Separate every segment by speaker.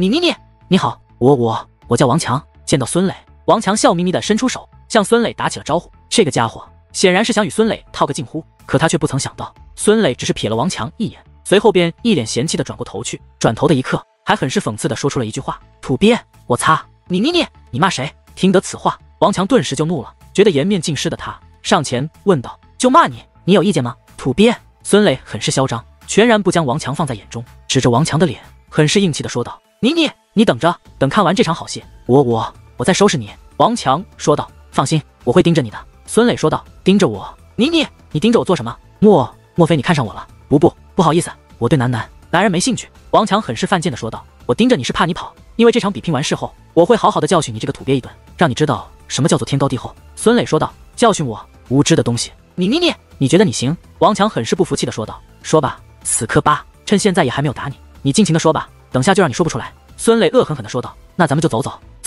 Speaker 1: 你好，我叫王强。见到孙磊，王强笑眯眯地伸出手，向孙磊打起了招呼。这个家伙显然是想与孙磊套个近乎，可他却不曾想到，孙磊只是瞥了王强一眼，随后便一脸嫌弃地转过头去。转头的一刻，还很是讽刺地说出了一句话：“土鳖！我擦！你骂谁？”听得此话，王强顿时就怒了，觉得颜面尽失的他上前问道：“就骂你，你有意见吗？土鳖！”孙磊很是嚣张，全然不将王强放在眼中，指着王强的脸，很是硬气地说道：“你等着，等看完这场好戏，我再收拾你。”王强说道：“放心，我会盯着你的。”孙磊说道：“盯着我？你盯着我做什么？莫非你看上我了？不好意思，我对男人没兴趣。”王强很是犯贱地说道：“我盯着你是怕你跑，因为这场比拼完事后，我会好好的教训你这个土鳖一顿，让你知道什么叫做天高地厚。”孙磊说道：“教训我？无知的东西！你觉得你行？”王强很是不服气地说道：“说吧，死磕巴，趁现在也还没有打你，你尽情的说吧，等下就让你说不出来。”孙磊恶狠狠地说道：“那咱们就走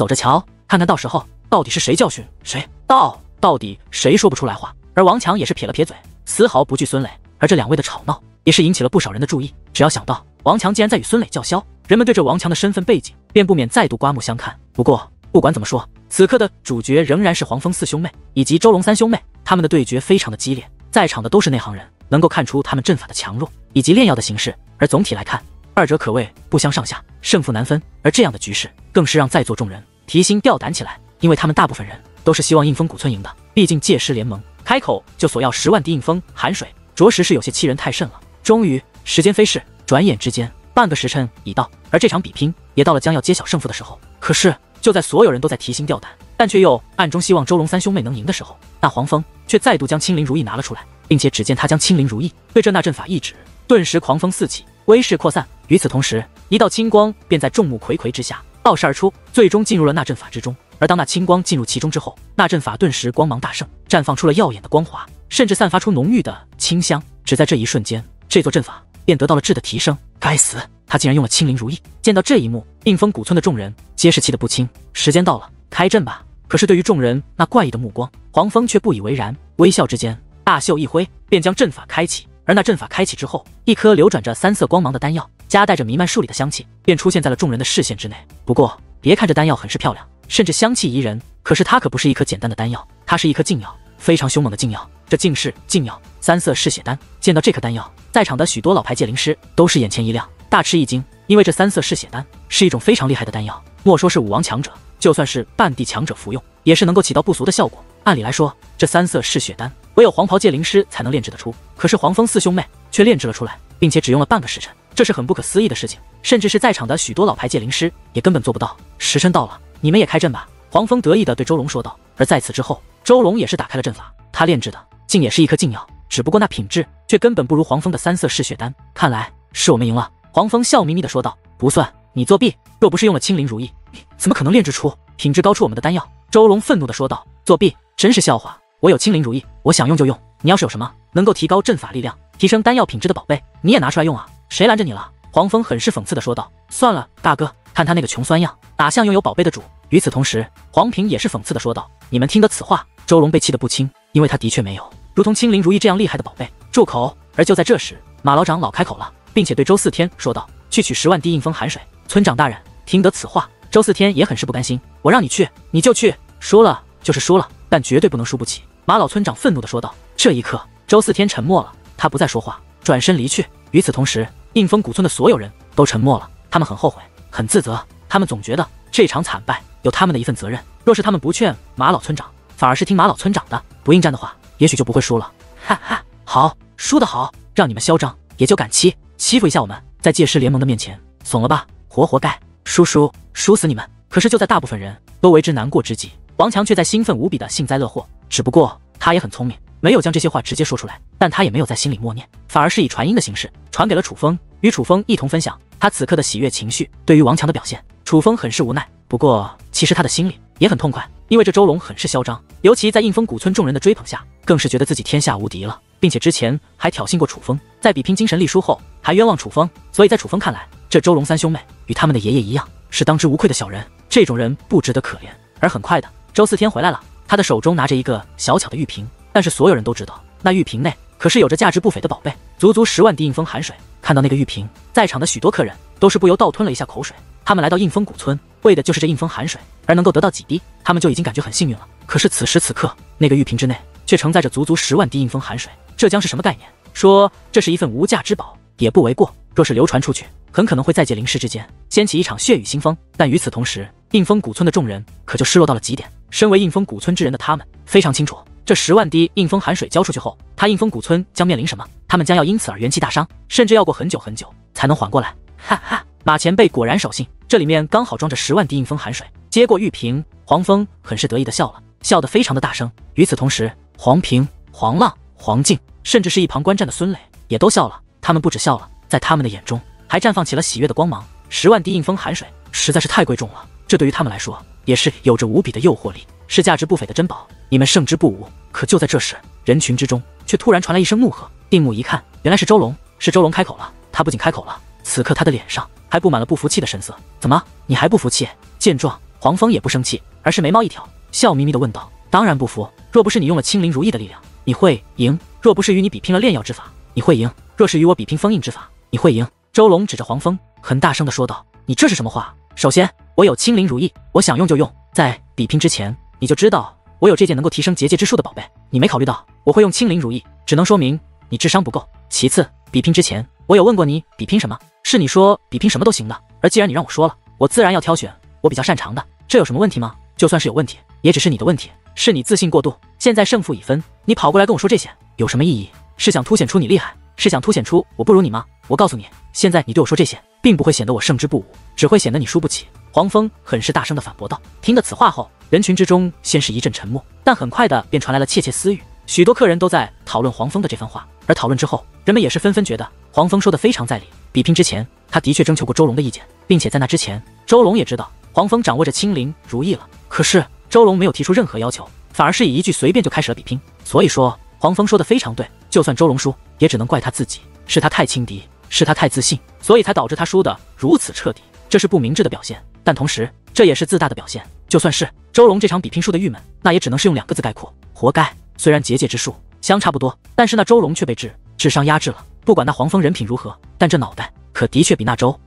Speaker 1: 着瞧，看看到时候到底是谁教训谁，到底谁说不出来话。”而王强也是撇了撇嘴，丝毫不惧孙磊。而这两位的吵闹也是引起了不少人的注意。只要想到王强竟然在与孙磊叫嚣，人们对这王强的身份背景便不免再度刮目相看。不过不管怎么说，此刻的主角仍然是黄蜂四兄妹以及周龙三兄妹，他们的对决非常的激烈，在场的都是内行人，能够看出他们阵法的强弱以及炼药的形式。而总体来看，二者可谓不相上下，胜负难分。而这样的局势更是让在座众人提心吊胆起来，因为他们大部分人都是希望应风古村赢的，毕竟借尸联盟开口就索要10万滴应风寒水，着实是有些欺人太甚了。终于时间飞逝，转眼之间半个时辰已到，而这场比拼也到了将要揭晓胜负的时候。可是就在所有人都在提心吊胆，但却又暗中希望周龙三兄妹能赢的时候，那黄蜂却再度将青灵如意拿了出来，并且只见他将青灵如意对着那阵法一指，顿时狂风四起，威势扩散。与此同时，一道青光便在众目睽睽之下爆射而出，最终进入了那阵法之中。而当那青光进入其中之后，那阵法顿时光芒大盛，绽放出了耀眼的光华，甚至散发出浓郁的清香。只在这一瞬间，这座阵法便得到了质的提升。该死，他竟然用了青灵如意！见到这一幕，应风古村的众人皆是气得不轻。时间到了，开阵吧！可是对于众人那怪异的目光，黄蜂却不以为然，微笑之间，大袖一挥，便将阵法开启。而那阵法开启之后，一颗流转着3色光芒的丹药，夹带着弥漫数里的香气，便出现在了众人的视线之内。不过别看这丹药很是漂亮，甚至香气宜人，可是它可不是一颗简单的丹药，它是一颗禁药，非常凶猛的禁药。这竟是禁药3色嗜血丹。见到这颗丹药，在场的许多老牌界灵师都是眼前一亮，大吃一惊，因为这3色嗜血丹是一种非常厉害的丹药，莫说是武王强者，就算是半地强者服用，也是能够起到不俗的效果。按理来说，这3色嗜血丹唯有黄袍界灵师才能炼制得出，可是黄蜂四兄妹却炼制了出来，并且只用了半个时辰，这是很不可思议的事情，甚至是在场的许多老牌界灵师也根本做不到。时辰到了，你们也开阵吧！黄蜂得意地对周龙说道。而在此之后，周龙也是打开了阵法，他炼制的竟也是一颗禁药，只不过那品质却根本不如黄蜂的3色嗜血丹。看来是我们赢了。黄蜂笑眯眯地说道。不算，你作弊！若不是用了青灵如意，怎么可能炼制出品质高出我们的丹药？周龙愤怒地说道。作弊，真是笑话！我有青灵如意，我想用就用。你要是有什么能够提高阵法力量、提升丹药品质的宝贝，你也拿出来用啊！谁拦着你了？黄蜂很是讽刺地说道。算了，大哥，看他那个穷酸样，哪像拥有宝贝的主？与此同时，黄平也是讽刺地说道。你们听得此话，周龙被气得不轻，因为他的确没有如同青灵如意这样厉害的宝贝。住口！而就在这时，马老长老开口了，并且对周四天说道：去取10万滴应风寒水。村长大人听得此话，周四天也很是不甘心。我让你去，你就去，输了就是输了，但绝对不能输不起。马老村长愤怒地说道。这一刻，周四天沉默了，他不再说话，转身离去。与此同时，应风古村的所有人都沉默了，他们很后悔，很自责，他们总觉得这场惨败有他们的一份责任。若是他们不劝马老村长，反而是听马老村长的，不应战的话，也许就不会输了。哈哈，好，输得好，让你们嚣张也就敢欺负一下我们，在界师联盟的面前怂了吧，活该，输死你们！可是就在大部分人都为之难过之际，王强却在兴奋无比的幸灾乐祸。只不过他也很聪明，没有将这些话直接说出来，但他也没有在心里默念，反而是以传音的形式传给了楚风，与楚风一同分享他此刻的喜悦情绪。对于王强的表现，楚风很是无奈，不过其实他的心里也很痛快，因为这周龙很是嚣张，尤其在应风古村众人的追捧下，更是觉得自己天下无敌了，并且之前还挑衅过楚风，在比拼精神力书后还冤枉楚风，所以在楚风看来，这周龙三兄妹与他们的爷爷一样，是当之无愧的小人，这种人不值得可怜。而很快的，周四天回来了，他的手中拿着一个小巧的玉瓶，但是所有人都知道，那玉瓶内可是有着价值不菲的宝贝，足10万滴应风寒水。看到那个玉瓶，在场的许多客人都是不由倒吞了一下口水。他们来到应风谷村，为的就是这应风寒水，而能够得到几滴，他们就已经感觉很幸运了。可是此时此刻，那个玉瓶之内却承载着足足10万滴应风寒水，这将是什么概念？说这是一份无价之宝也不为过。若是流传出去，很可能会在界灵师之间掀起一场血雨腥风。但与此同时，应风谷村的众人可就失落到了极点。身为应风谷村之人的他们，非常清楚这10万滴应风寒水交出去后，他应风谷村将面临什么。他们将要因此而元气大伤，甚至要过很久很久才能缓过来。哈哈，马前辈果然守信，这里面刚好装着10万滴应风寒水。接过玉瓶，黄蜂很是得意的笑了，笑得非常的大声。与此同时，黄平、黄浪、黄静，甚至是一旁观战的孙磊也都笑了。他们不止笑了，在他们的眼中还绽放起了喜悦的光芒。10万滴应风寒水实在是太贵重了，这对于他们来说也是有着无比的诱惑力，是价值不菲的珍宝，你们胜之不武。可就在这时，人群之中却突然传来一声怒喝。定目一看，原来是周龙。是周龙开口了。他不仅开口了，此刻他的脸上还布满了不服气的神色。怎么，你还不服气？见状，黄蜂也不生气，而是眉毛一挑，笑眯眯地问道：当然不服，若不是你用了青灵如意的力量，你会赢；若不是与你比拼了炼药之法，你会赢；若是与我比拼封印之法，你会赢。周龙指着黄蜂，很大声地说道：你这是什么话？首先，我有青灵如意，我想用就用，在比拼之前，你就知道我有这件能够提升结界之术的宝贝。你没考虑到我会用青灵如意，只能说明你智商不够。其次，比拼之前，我有问过你比拼什么，是你说比拼什么都行的。而既然你让我说了，我自然要挑选我比较擅长的，这有什么问题吗？就算是有问题，也只是你的问题，是你自信过度。现在胜负已分，你跑过来跟我说这些，有什么意义？是想凸显出你厉害，是想凸显出我不如你吗？我告诉你，现在你对我说这些，并不会显得我胜之不武，只会显得你输不起。黄蜂很是大声地反驳道。听得此话后，人群之中先是一阵沉默，但很快的便传来了窃窃私语。许多客人都在讨论黄蜂的这番话，而讨论之后，人们也是纷纷觉得黄蜂说的非常在理。比拼之前，他的确征求过周龙的意见，并且在那之前，周龙也知道黄蜂掌握着青灵如意了。可是周龙没有提出任何要求，反而是以一句随便就开始了比拼。所以说，黄蜂说的非常对，就算周龙输，也只能怪他自己，是他太轻敌，是他太自信，所以才导致他输的如此彻底。这是不明智的表现，但同时这也是自大的表现。就算是周龙这场比拼输的郁闷，那也只能是用2个字概括：活该。虽然结界之术相差不多，但是那周龙却被智商压制了。不管那黄蜂人品如何，但这脑袋可的确比那周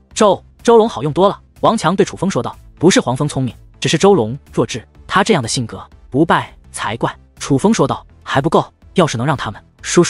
Speaker 1: 龙好用多了。王强对楚风说道：不是黄蜂聪明，只是周龙弱智，他这样的性格不败才怪。楚风说道：还不够，要是能让他们输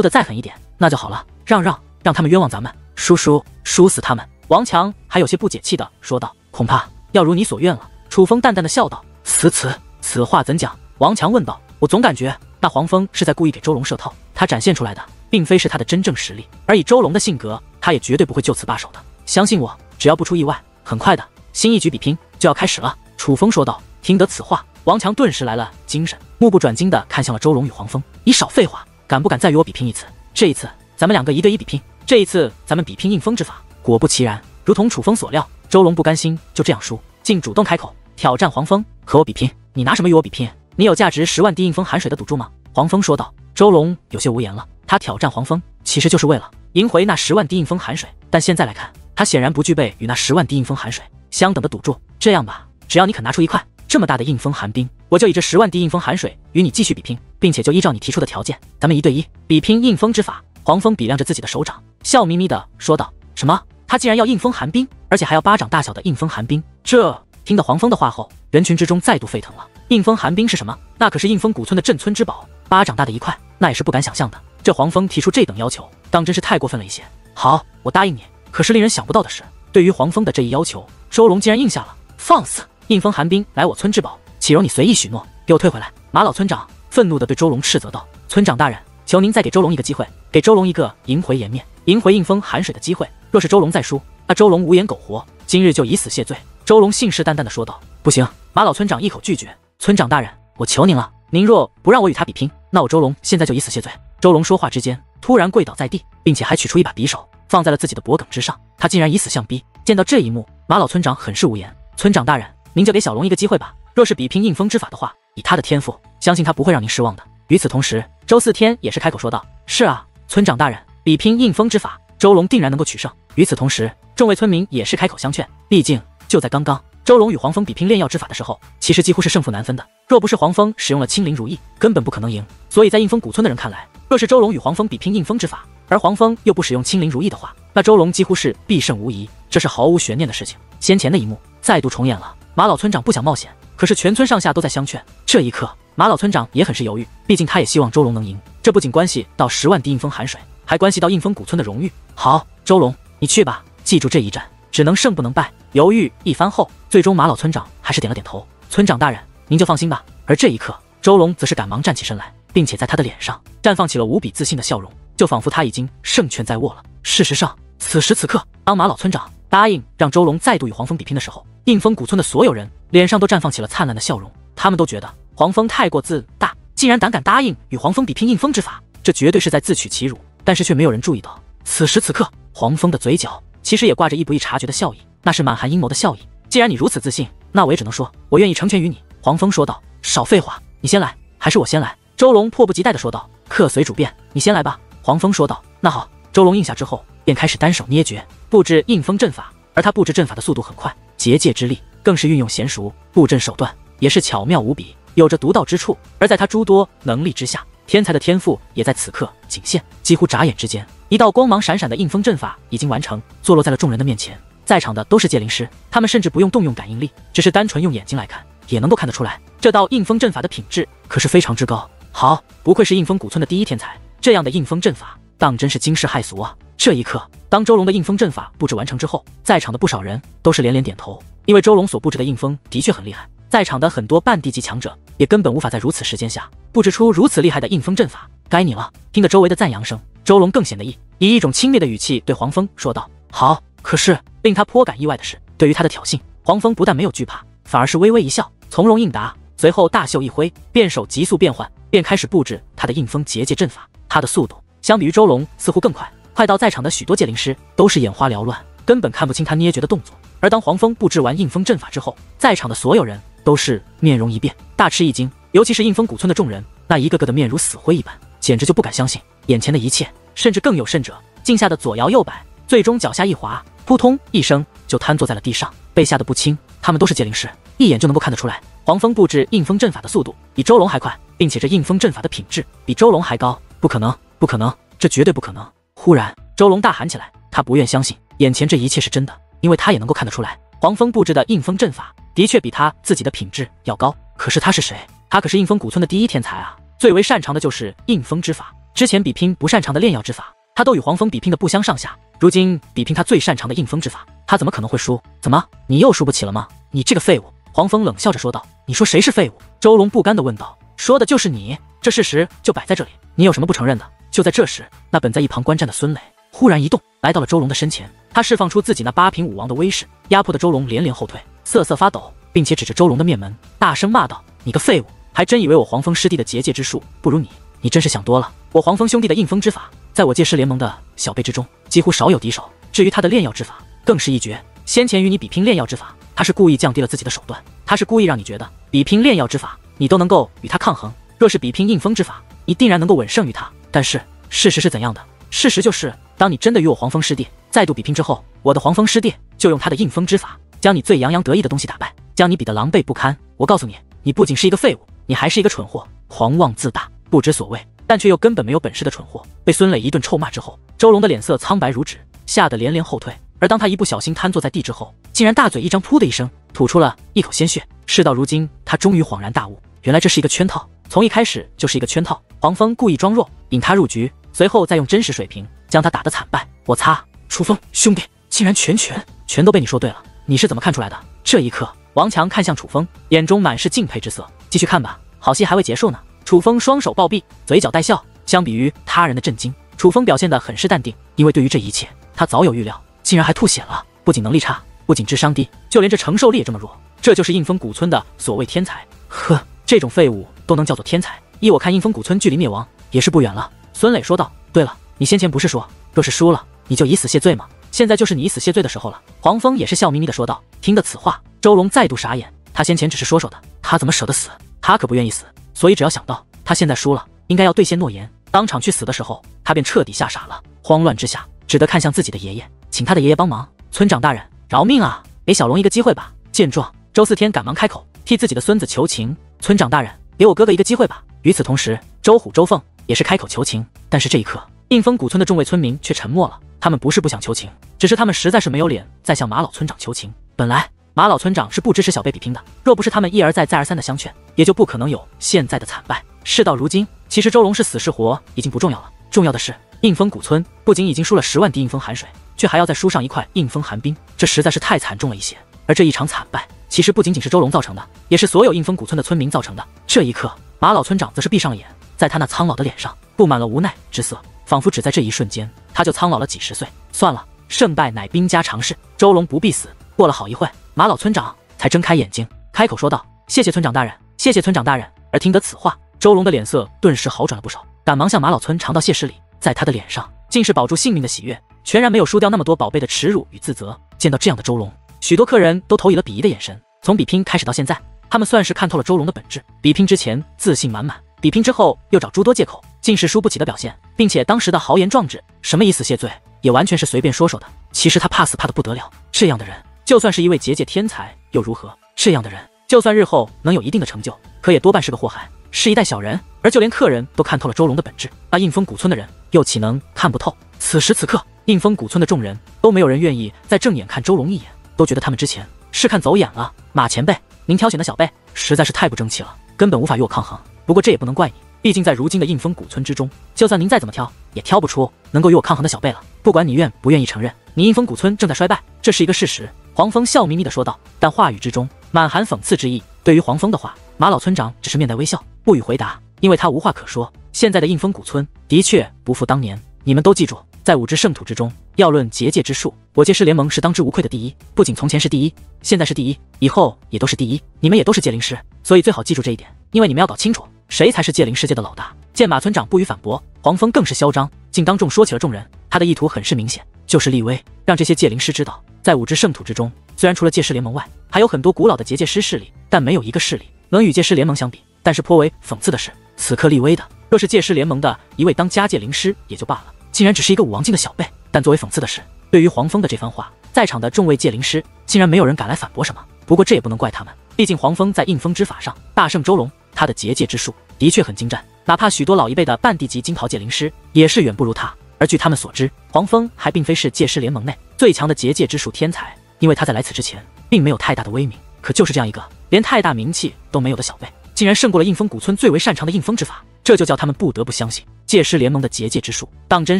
Speaker 1: 得再狠一点，那就好了。让他们冤枉咱们，输死他们。王强还有些不解气的说道：恐怕要如你所愿了。楚风淡淡的笑道：此话怎讲？王强问道：我总感觉那黄蜂是在故意给周龙设套，他展现出来的并非是他的真正实力，而以周龙的性格，他也绝对不会就此罢手的。相信我，只要不出意外，很快的新一局比拼就要开始了。楚风说道。听得此话，王强顿时来了精神，目不转睛的看向了周龙与黄蜂。你少废话，敢不敢再与我比拼一次？这一次咱们2个1对1比拼，这一次咱们比拼应风之法。果不其然，如同楚风所料，周龙不甘心就这样输，竟主动开口挑战黄蜂，和我比拼。你拿什么与我比拼？你有价值10万滴应风寒水的赌注吗？黄蜂说道。周龙有些无言了，他挑战黄蜂其实就是为了赢回那10万滴应风寒水，但现在来看，他显然不具备与那10万滴应风寒水相等的赌注。这样吧，只要你肯拿出1块这么大的应风寒冰，我就以这10万滴应风寒水与你继续比拼，并且就依照你提出的条件，咱们1对1比拼应风之法。黄蜂比量着自己的手掌，笑眯眯的说道：什么？他竟然要应风寒冰，而且还要巴掌大小的应风寒冰？这听得黄蜂的话后，人群之中再度沸腾了。应风寒冰是什么？那可是应风古村的镇村之宝，巴掌大的1块，那也是不敢想象的。这黄蜂提出这等要求，当真是太过分了一些。好，我答应你。可是令人想不到的是，对于黄蜂的这一要求，周龙竟然应下了。放肆！应风寒冰乃我村之宝，岂容你随意许诺？给我退回来！马老村长愤怒地对周龙斥责道：村长大人，求您再给周龙一个机会，给周龙一个赢回颜面、赢回应风寒水的机会。若是周龙再输，那周龙无颜苟活，今日就以死谢罪。周龙信誓旦旦地说道。不行！马老村长一口拒绝。村长大人，我求您了，您若不让我与他比拼，那我周龙现在就以死谢罪。周龙说话之间，突然跪倒在地，并且还取出一把匕首，放在了自己的脖颈之上。他竟然以死相逼！见到这一幕，马老村长很是无言。村长大人，您就给小龙一个机会吧。若是比拼应风之法的话，以他的天赋，相信他不会让您失望的。与此同时，周四天也是开口说道：是啊，村长大人，比拼应风之法，周龙定然能够取胜。与此同时，众位村民也是开口相劝，毕竟就在刚刚，周龙与黄蜂比拼炼药之法的时候，其实几乎是胜负难分的。若不是黄蜂使用了青灵如意，根本不可能赢。所以在应风古村的人看来，若是周龙与黄蜂比拼应风之法，而黄蜂又不使用青灵如意的话，那周龙几乎是必胜无疑。这是毫无悬念的事情。先前的一幕再度重演了。马老村长不想冒险，可是全村上下都在相劝。这一刻，马老村长也很是犹豫，毕竟他也希望周龙能赢。这不仅关系到10万滴应风寒水，还关系到应风古村的荣誉。好，周龙，你去吧，记住这一战只能胜不能败。犹豫一番后，最终马老村长还是点了点头。村长大人，您就放心吧。而这一刻，周龙则是赶忙站起身来，并且在他的脸上绽放起了无比自信的笑容，就仿佛他已经胜券在握了。事实上，此时此刻，当马老村长答应让周龙再度与黄蜂比拼的时候，应风古村的所有人脸上都绽放起了灿烂的笑容。他们都觉得黄蜂太过自大，竟然胆敢答应与黄蜂比拼应风之法，这绝对是在自取其辱。但是却没有人注意到，此时此刻，黄蜂的嘴角其实也挂着一不易察觉的笑意，那是满含阴谋的笑意。既然你如此自信，那我也只能说，我愿意成全于你。黄蜂说道。少废话，你先来，还是我先来？周龙迫不及待地说道。客随主便，你先来吧。黄蜂说道。那好。周龙应下之后，便开始单手捏诀布置应风阵法，而他布置阵法的速度很快，结界之力更是运用娴熟，布阵手段也是巧妙无比，有着独到之处。而在他诸多能力之下，天才的天赋也在此刻仅现，几乎眨眼之间，一道光芒闪闪的应风阵法已经完成，坐落在了众人的面前。在场的都是界灵师，他们甚至不用动用感应力，只是单纯用眼睛来看，也能够看得出来，这道应风阵法的品质可是非常之高。好，不愧是应风古村的第一天才，这样的应风阵法当真是惊世骇俗啊！这一刻，当周龙的应风阵法布置完成之后，在场的不少人都是连连点头，因为周龙所布置的应风的确很厉害，在场的很多半地级强者也根本无法在如此时间下布置出如此厉害的应风阵法。该你了！听着周围的赞扬声，周龙更显得以一种轻蔑的语气对黄蜂说道：“好。”可是令他颇感意外的是，对于他的挑衅，黄蜂不但没有惧怕，反而是微微一笑，从容应答。随后大袖一挥，变手急速变换，便开始布置他的应风结界阵法。他的速度相比于周龙似乎更快，快到在场的许多界灵师都是眼花缭乱，根本看不清他捏诀的动作。而当黄蜂布置完应风阵法之后，在场的所有人都是面容一变，大吃一惊，尤其是应风古村的众人，那一个个的面如死灰一般，简直就不敢相信眼前的一切。甚至更有甚者，竟吓得左摇右摆，最终脚下一滑，扑通一声就瘫坐在了地上，被吓得不轻。他们都是界灵师，一眼就能够看得出来，黄蜂布置应风阵法的速度比周龙还快，并且这应风阵法的品质比周龙还高。不可能，不可能，这绝对不可能！忽然，周龙大喊起来，他不愿相信眼前这一切是真的，因为他也能够看得出来，黄蜂布置的应风阵法的确比他自己的品质要高。可是他是谁？他可是应风古村的第一天才啊，最为擅长的就是应风之法，之前比拼不擅长的炼药之法，他都与黄蜂比拼的不相上下，如今比拼他最擅长的应风之法，他怎么可能会输？怎么，你又输不起了吗？你这个废物！黄蜂冷笑着说道。你说谁是废物？周龙不甘地问道。说的就是你，这事实就摆在这里，你有什么不承认的？就在这时，那本在一旁观战的孙磊忽然一动，来到了周龙的身前，他释放出自己那8品武王的威势，压迫的周龙连连后退，瑟瑟发抖，并且指着周龙的面门大声骂道：你个废物，还真以为我黄蜂师弟的结界之术不如你？你真是想多了，我黄蜂兄弟的应风之法在我界师联盟的小辈之中几乎少有敌手，至于他的炼药之法更是一绝。先前与你比拼炼药之法，他是故意降低了自己的手段，他是故意让你觉得比拼炼药之法你都能够与他抗衡，若是比拼应风之法，你定然能够稳胜于他。但是事实是怎样的？事实就是当你真的与我黄蜂师弟再度比拼之后，我的黄蜂师弟就用他的应风之法将你最洋洋得意的东西打败，将你比得狼狈不堪。我告诉你，你不仅是一个废物，你还是一个蠢货，狂妄自大，不知所谓，但却又根本没有本事的蠢货。被孙磊一顿臭骂之后，周龙的脸色苍白如纸，吓得连连后退。而当他一不小心瘫坐在地之后，竟然大嘴一张，噗的一声吐出了一口鲜血。事到如今，他终于恍然大悟，原来这是一个圈套，从一开始就是一个圈套。黄蜂故意装弱，引他入局，随后再用真实水平将他打得惨败。我擦，楚风兄弟，竟然全都被你说对了，你是怎么看出来的？这一刻，王强看向楚风，眼中满是敬佩之色。继续看吧，好戏还未结束呢。楚风双手抱臂，嘴角带笑。相比于他人的震惊，楚风表现得很是淡定，因为对于这一切，他早有预料。竟然还吐血了，不仅能力差，不仅智商低，就连这承受力也这么弱，这就是应风古村的所谓天才。呵，这种废物都能叫做天才，依我看应风古村距离灭亡也是不远了。孙磊说道。对了，你先前不是说若是输了你就以死谢罪吗？现在就是你以死谢罪的时候了。黄蜂也是笑眯眯地说道。听得此话，周龙再度傻眼，他先前只是说说的，他怎么舍得死？他可不愿意死，所以只要想到他现在输了，应该要兑现诺言，当场去死的时候，他便彻底吓傻了。慌乱之下，只得看向自己的爷爷，请他的爷爷帮忙。村长大人，饶命啊，给小龙一个机会吧。见状，周四天赶忙开口，替自己的孙子求情。村长大人，给我哥哥一个机会吧。与此同时，周虎、周凤也是开口求情。但是这一刻，应风谷村的众位村民却沉默了。他们不是不想求情，只是他们实在是没有脸再向马老村长求情。本来马老村长是不支持小辈比拼的，若不是他们一而再再而三的相劝，也就不可能有现在的惨败。事到如今，其实周龙是死是活已经不重要了，重要的是应风谷村不仅已经输了10万滴应风寒水，却还要再输上一块应风寒冰，这实在是太惨重了一些。而这一场惨败，其实不仅仅是周龙造成的，也是所有应风谷村的村民造成的。这一刻，马老村长则是闭上了眼，在他那苍老的脸上布满了无奈之色，仿佛只在这一瞬间，他就苍老了几十岁。算了，胜败乃兵家常事，周龙不必死。过了好一会，马老村长才睁开眼睛，开口说道：“谢谢村长大人，谢谢村长大人。”而听得此话，周龙的脸色顿时好转了不少，赶忙向马老村长道谢施礼。在他的脸上，竟是保住性命的喜悦，全然没有输掉那么多宝贝的耻辱与自责。见到这样的周龙，许多客人都投以了鄙夷的眼神。从比拼开始到现在，他们算是看透了周龙的本质。比拼之前自信满满，比拼之后又找诸多借口，尽是输不起的表现，并且当时的豪言壮志，什么以死谢罪，也完全是随便说说的。其实他怕死怕得不得了，这样的人就算是一位结界天才又如何？这样的人就算日后能有一定的成就，可也多半是个祸害，是一代小人。而就连客人都看透了周龙的本质，那应风谷村的人又岂能看不透？此时此刻，应风谷村的众人都没有人愿意再正眼看周龙一眼，都觉得他们之前是看走眼了。马前辈，您挑选的小辈实在是太不争气了，根本无法与我抗衡。不过这也不能怪你，毕竟在如今的应风谷村之中，就算您再怎么挑，也挑不出能够与我抗衡的小辈了。不管你愿不愿意承认，你应风谷村正在衰败，这是一个事实。黄蜂笑眯眯地说道，但话语之中满含讽刺之意。对于黄蜂的话，马老村长只是面带微笑，不予回答，因为他无话可说。现在的应风谷村的确不复当年，你们都记住，在5支圣土之中，要论结界之术，我界师联盟是当之无愧的第一，不仅从前是第一，现在是第一，以后也都是第一。你们也都是界灵师，所以最好记住这一点，因为你们要搞清楚谁才是界灵世界的老大。见马村长不予反驳，黄蜂更是嚣张，竟当众说起了众人。他的意图很是明显，就是立威，让这些界灵师知道，在5支圣土之中，虽然除了界师联盟外，还有很多古老的结界师势力，但没有一个势力能与界师联盟相比。但是颇为讽刺的是，此刻立威的若是界师联盟的一位当家界灵师也就罢了，竟然只是一个武王境的小辈。但作为讽刺的是，对于黄蜂的这番话，在场的众位界灵师竟然没有人敢来反驳什么。不过这也不能怪他们，毕竟黄蜂在应风之法上大胜周龙，他的结界之术的确很精湛，哪怕许多老一辈的半地级金袍界灵师也是远不如他。而据他们所知，黄蜂还并非是界师联盟内最强的结界之术天才，因为他在来此之前并没有太大的威名。可就是这样一个连太大名气都没有的小辈，竟然胜过了应风谷村最为擅长的应风之法，这就叫他们不得不相信界师联盟的结界之术当真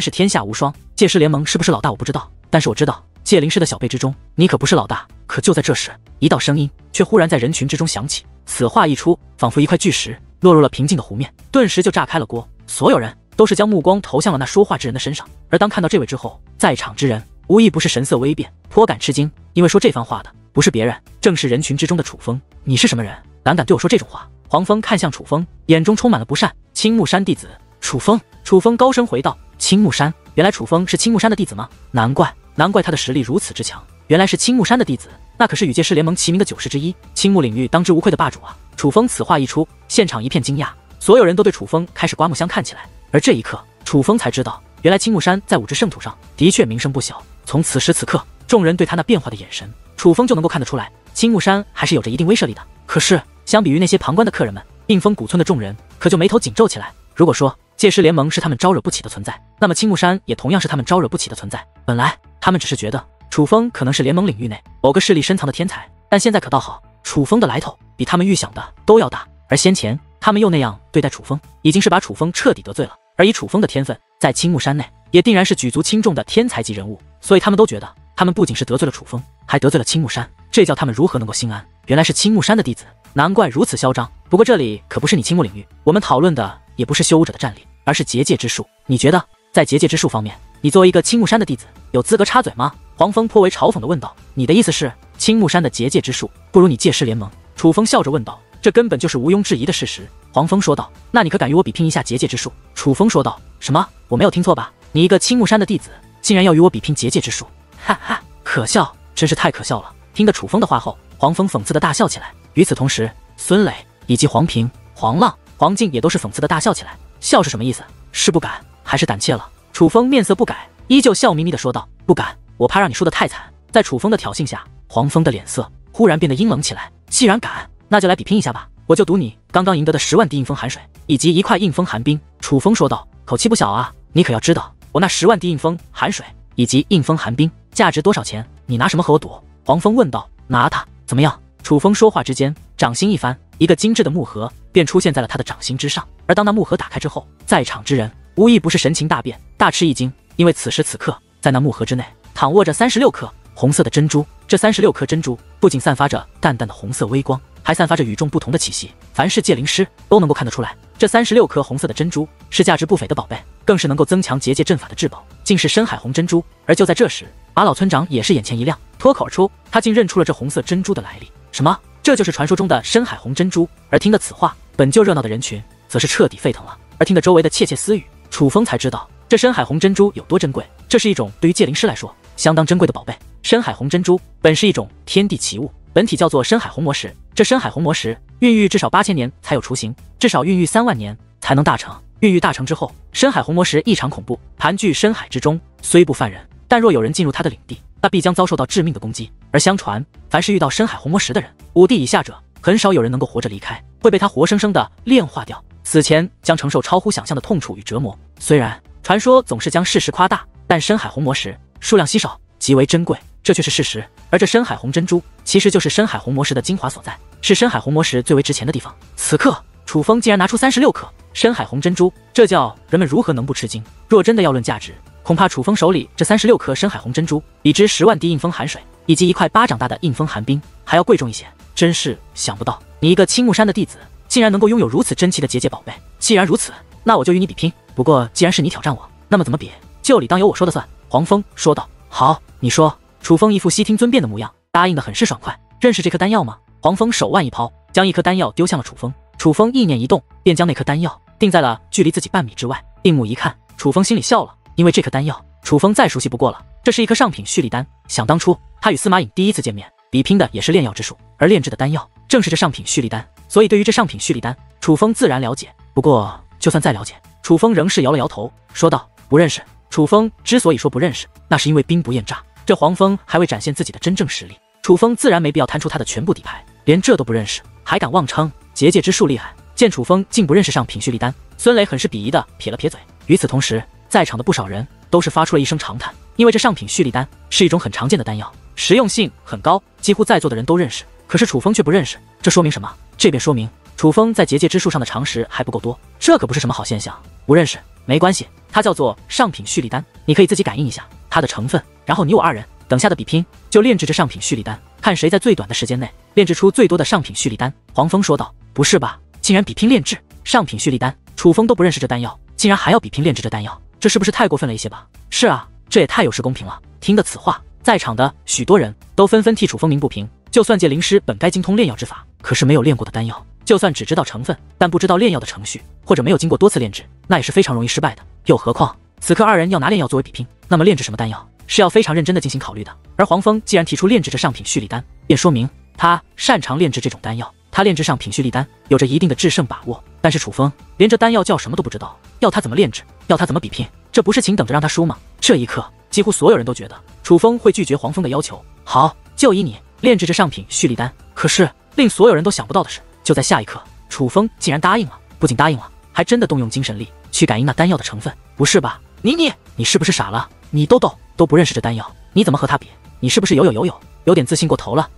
Speaker 1: 是天下无双。界师联盟是不是老大我不知道，但是我知道界灵师的小辈之中，你可不是老大。可就在这时，一道声音却忽然在人群之中响起，此话一出，仿佛一块巨石落入了平静的湖面，顿时就炸开了锅。所有人都是将目光投向了那说话之人的身上，而当看到这位之后，在场之人无一不是神色微变，颇感吃惊，因为说这番话的不是别人，正是人群之中的楚风。你是什么人，胆敢对我说这种话？黄蜂看向楚风，眼中充满了不善。青木山弟子楚风。楚风高声回道，青木山，原来楚风是青木山的弟子吗？难怪他的实力如此之强，原来是青木山的弟子，那可是与界师联盟齐名的9世之一，青木领域当之无愧的霸主啊。楚风此话一出，现场一片惊讶，所有人都对楚风开始刮目相看起来。而这一刻，楚风才知道，原来青木山在5支圣土上的确名声不小。从此时此刻，众人对他那变化的眼神，楚风就能够看得出来，青木山还是有着一定威慑力的。可是相比于那些旁观的客人们，应风谷村的众人可就眉头紧皱起来。如果说界师联盟是他们招惹不起的存在，那么青木山也同样是他们招惹不起的存在。本来他们只是觉得楚风可能是联盟领域内某个势力深藏的天才，但现在可倒好，楚风的来头比他们预想的都要大。而先前他们又那样对待楚风，已经是把楚风彻底得罪了。而以楚风的天分，在青木山内也定然是举足轻重的天才级人物，所以他们都觉得他们不仅是得罪了楚风，还得罪了青木山，这叫他们如何能够心安？原来是青木山的弟子，难怪如此嚣张。不过这里可不是你青木领域，我们讨论的也不是修武者的战力，而是结界之术。你觉得在结界之术方面，你作为一个青木山的弟子，有资格插嘴吗？黄蜂颇为嘲讽地问道。你的意思是青木山的结界之术不如你界师联盟？楚风笑着问道。这根本就是毋庸置疑的事实。黄蜂说道。那你可敢与我比拼一下结界之术？楚风说道。什么？我没有听错吧？你一个青木山的弟子，竟然要与我比拼结界之术？哈哈，可笑，真是太可笑了。听得楚风的话后，黄蜂讽刺的大笑起来。与此同时，孙磊以及黄平、黄浪、黄静也都是讽刺的大笑起来。笑是什么意思？是不敢还是胆怯了？楚风面色不改，依旧笑眯眯的说道。不敢，我怕让你输得太惨。在楚风的挑衅下，黄蜂的脸色忽然变得阴冷起来。既然敢，那就来比拼一下吧，我就赌你刚刚赢得的10万滴应风寒水以及1块应风寒冰。楚风说道。口气不小啊，你可要知道，我那10万滴应风寒水以及应风寒冰价值多少钱？你拿什么和我赌？黄蜂问道。拿它怎么样？楚风说话之间，掌心一翻，一个精致的木盒便出现在了他的掌心之上。而当那木盒打开之后，在场之人无一不是神情大变，大吃一惊，因为此时此刻在那木盒之内躺卧着36颗红色的珍珠。这36颗珍珠不仅散发着淡淡的红色微光，还散发着与众不同的气息，凡是界灵师都能够看得出来，这36颗红色的珍珠是价值不菲的宝贝，更是能够增强结界阵法的至宝，竟是深海红珍珠。而就在这时，马老村长也是眼前一亮，脱口而出，他竟认出了这红色珍珠的来历。什么？这就是传说中的深海红珍珠？而听得此话，本就热闹的人群则是彻底沸腾了。而听得周围的窃窃私语，楚风才知道这深海红珍珠有多珍贵。这是一种对于界灵师来说相当珍贵的宝贝。深海红珍珠本是一种天地奇物，本体叫做深海红魔石。这深海红魔石孕育至少8000年才有雏形，至少孕育3万年才能大成。孕育大成之后，深海红魔石异常恐怖，盘踞深海之中，虽不犯人，但若有人进入他的领地，那必将遭受到致命的攻击。而相传，凡是遇到深海红魔石的人，5帝以下者很少有人能够活着离开，会被他活生生的炼化掉，死前将承受超乎想象的痛楚与折磨。虽然传说总是将事实夸大，但深海红魔石数量稀少，极为珍贵，这却是事实。而这深海红珍珠其实就是深海红魔石的精华所在，是深海红魔石最为值钱的地方。此刻楚风竟然拿出36颗深海红珍珠，这叫人们如何能不吃惊？若真的要论价值，恐怕楚风手里这36颗深海红珍珠比值10万滴应风寒水以及1块巴掌大的应风寒冰还要贵重一些。真是想不到，你一个青木山的弟子竟然能够拥有如此珍奇的结界宝贝。既然如此，那我就与你比拼。不过既然是你挑战我，那么怎么比，就理当由我说的算。黄蜂说道。好，你说。楚风一副悉听尊便的模样，答应的很是爽快。认识这颗丹药吗？黄蜂手腕一抛，将一颗丹药丢向了楚风。楚风意念一动，便将那颗丹药定在了距离自己半米之外。定目一看，楚风心里笑了，因为这颗丹药楚风再熟悉不过了，这是一颗上品蓄力丹。想当初他与司马颖第一次见面，比拼的也是炼药之术，而炼制的丹药正是这上品蓄力丹，所以对于这上品蓄力丹，楚风自然了解。不过就算再了解，楚风仍是摇了摇头，说道：不认识。楚风之所以说不认识，那是因为兵不厌诈，这黄蜂还未展现自己的真正实力，楚风自然没必要摊出他的全部底牌，连这都不认识，还敢妄称结界之术厉害。见楚风竟不认识上品蓄力丹，孙磊很是鄙夷的撇了撇嘴。与此同时，在场的不少人都是发出了一声长叹，因为这上品蓄力丹是一种很常见的丹药，实用性很高，几乎在座的人都认识，可是楚风却不认识，这说明什么？这便说明楚风在结界之术上的常识还不够多，这可不是什么好现象。不认识没关系，它叫做上品蓄力丹，你可以自己感应一下它的成分，然后你我2人等下的比拼就炼制这上品蓄力丹，看谁在最短的时间内炼制出最多的上品蓄力丹。黄蜂说道。不是吧，竟然比拼炼制上品蓄力丹？楚风都不认识这丹药，竟然还要比拼炼制这丹药，这是不是太过分了一些吧？是啊，这也太有失公平了。听得此话，在场的许多人都纷纷替楚风鸣不平。就算界灵师本该精通炼药之法，可是没有炼过的丹药，就算只知道成分，但不知道炼药的程序，或者没有经过多次炼制，那也是非常容易失败的。又何况此刻2人要拿炼药作为比拼，那么炼制什么丹药是要非常认真的进行考虑的。而黄蜂既然提出炼制这上品蓄力丹，便说明他擅长炼制这种丹药，他炼制上品蓄力丹有着一定的制胜把握。但是楚风连这丹药叫什么都不知道，要他怎么炼制，要他怎么比拼，这不是请等着让他输吗？这一刻，几乎所有人都觉得楚风会拒绝黄蜂的要求。好，就依你炼制这上品蓄力丹。可是令所有人都想不到的是，就在下一刻，楚风竟然答应了，不仅答应了，还真的动用精神力去感应那丹药的成分。不是吧，你是不是傻了？你都不认识这丹药，你怎么和他比？你是不是有点自信过头了？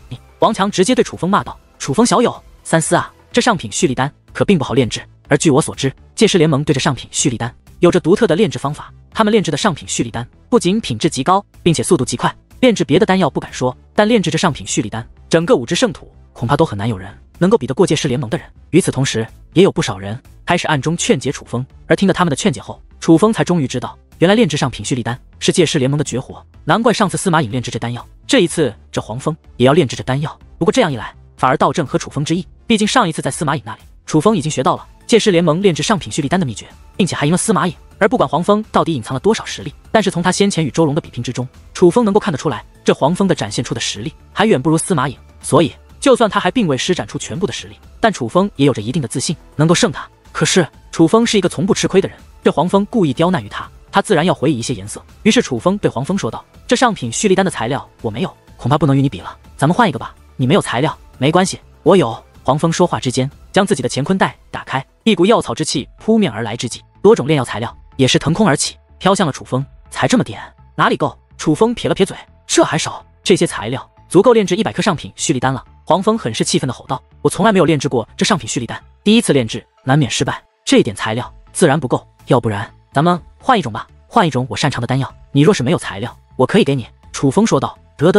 Speaker 1: 你王强直接对楚风骂道。楚风小友，三思啊，这上品蓄力丹可并不好炼制，而据我所知，界师联盟对这上品蓄力丹有着独特的炼制方法，他们炼制的上品蓄力丹不仅品质极高，并且速度极快。炼制别的丹药不敢说，但炼制这上品蓄力丹，整个5之圣土恐怕都很难有人能够比得过界师联盟的人。与此同时，也有不少人开始暗中劝解楚风，而听得他们的劝解后，楚风才终于知道，原来炼制上品蓄力丹是界师联盟的绝活，难怪上次司马颖炼制这丹药，这一次这黄蜂也要炼制这丹药。不过这样一来，反而倒正和楚风之意，毕竟上一次在司马颖那里，楚风已经学到了界师联盟炼制上品蓄力丹的秘诀，并且还赢了司马颖。而不管黄蜂到底隐藏了多少实力，但是从他先前与周龙的比拼之中，楚风能够看得出来，这黄蜂的展现出的实力还远不如司马颖。所以就算他还并未施展出全部的实力，但楚风也有着一定的自信能够胜他。可是楚风是一个从不吃亏的人，这黄蜂故意刁难于他，他自然要回以一些颜色。于是楚风对黄蜂说道：这上品蓄力丹的材料我没有，恐怕不能与你比了，咱们换一个吧。你没有材料没关系，我有。黄蜂说话之间，将自己的乾坤袋打开，一股药草之气扑面而来之际，多种炼药材料也是腾空而起。飘向了楚风。才这么点，哪里够？楚风撇了撇嘴，这还少，这些材料足够炼制100颗上品蓄力丹了。黄蜂很是气愤地吼道：“我从来没有炼制过这上品蓄力丹，第一次炼制难免失败，这一点材料自然不够。要不然咱们换一种吧，换一种我擅长的丹药。你若是没有材料，我可以给你。”楚风说道：“得，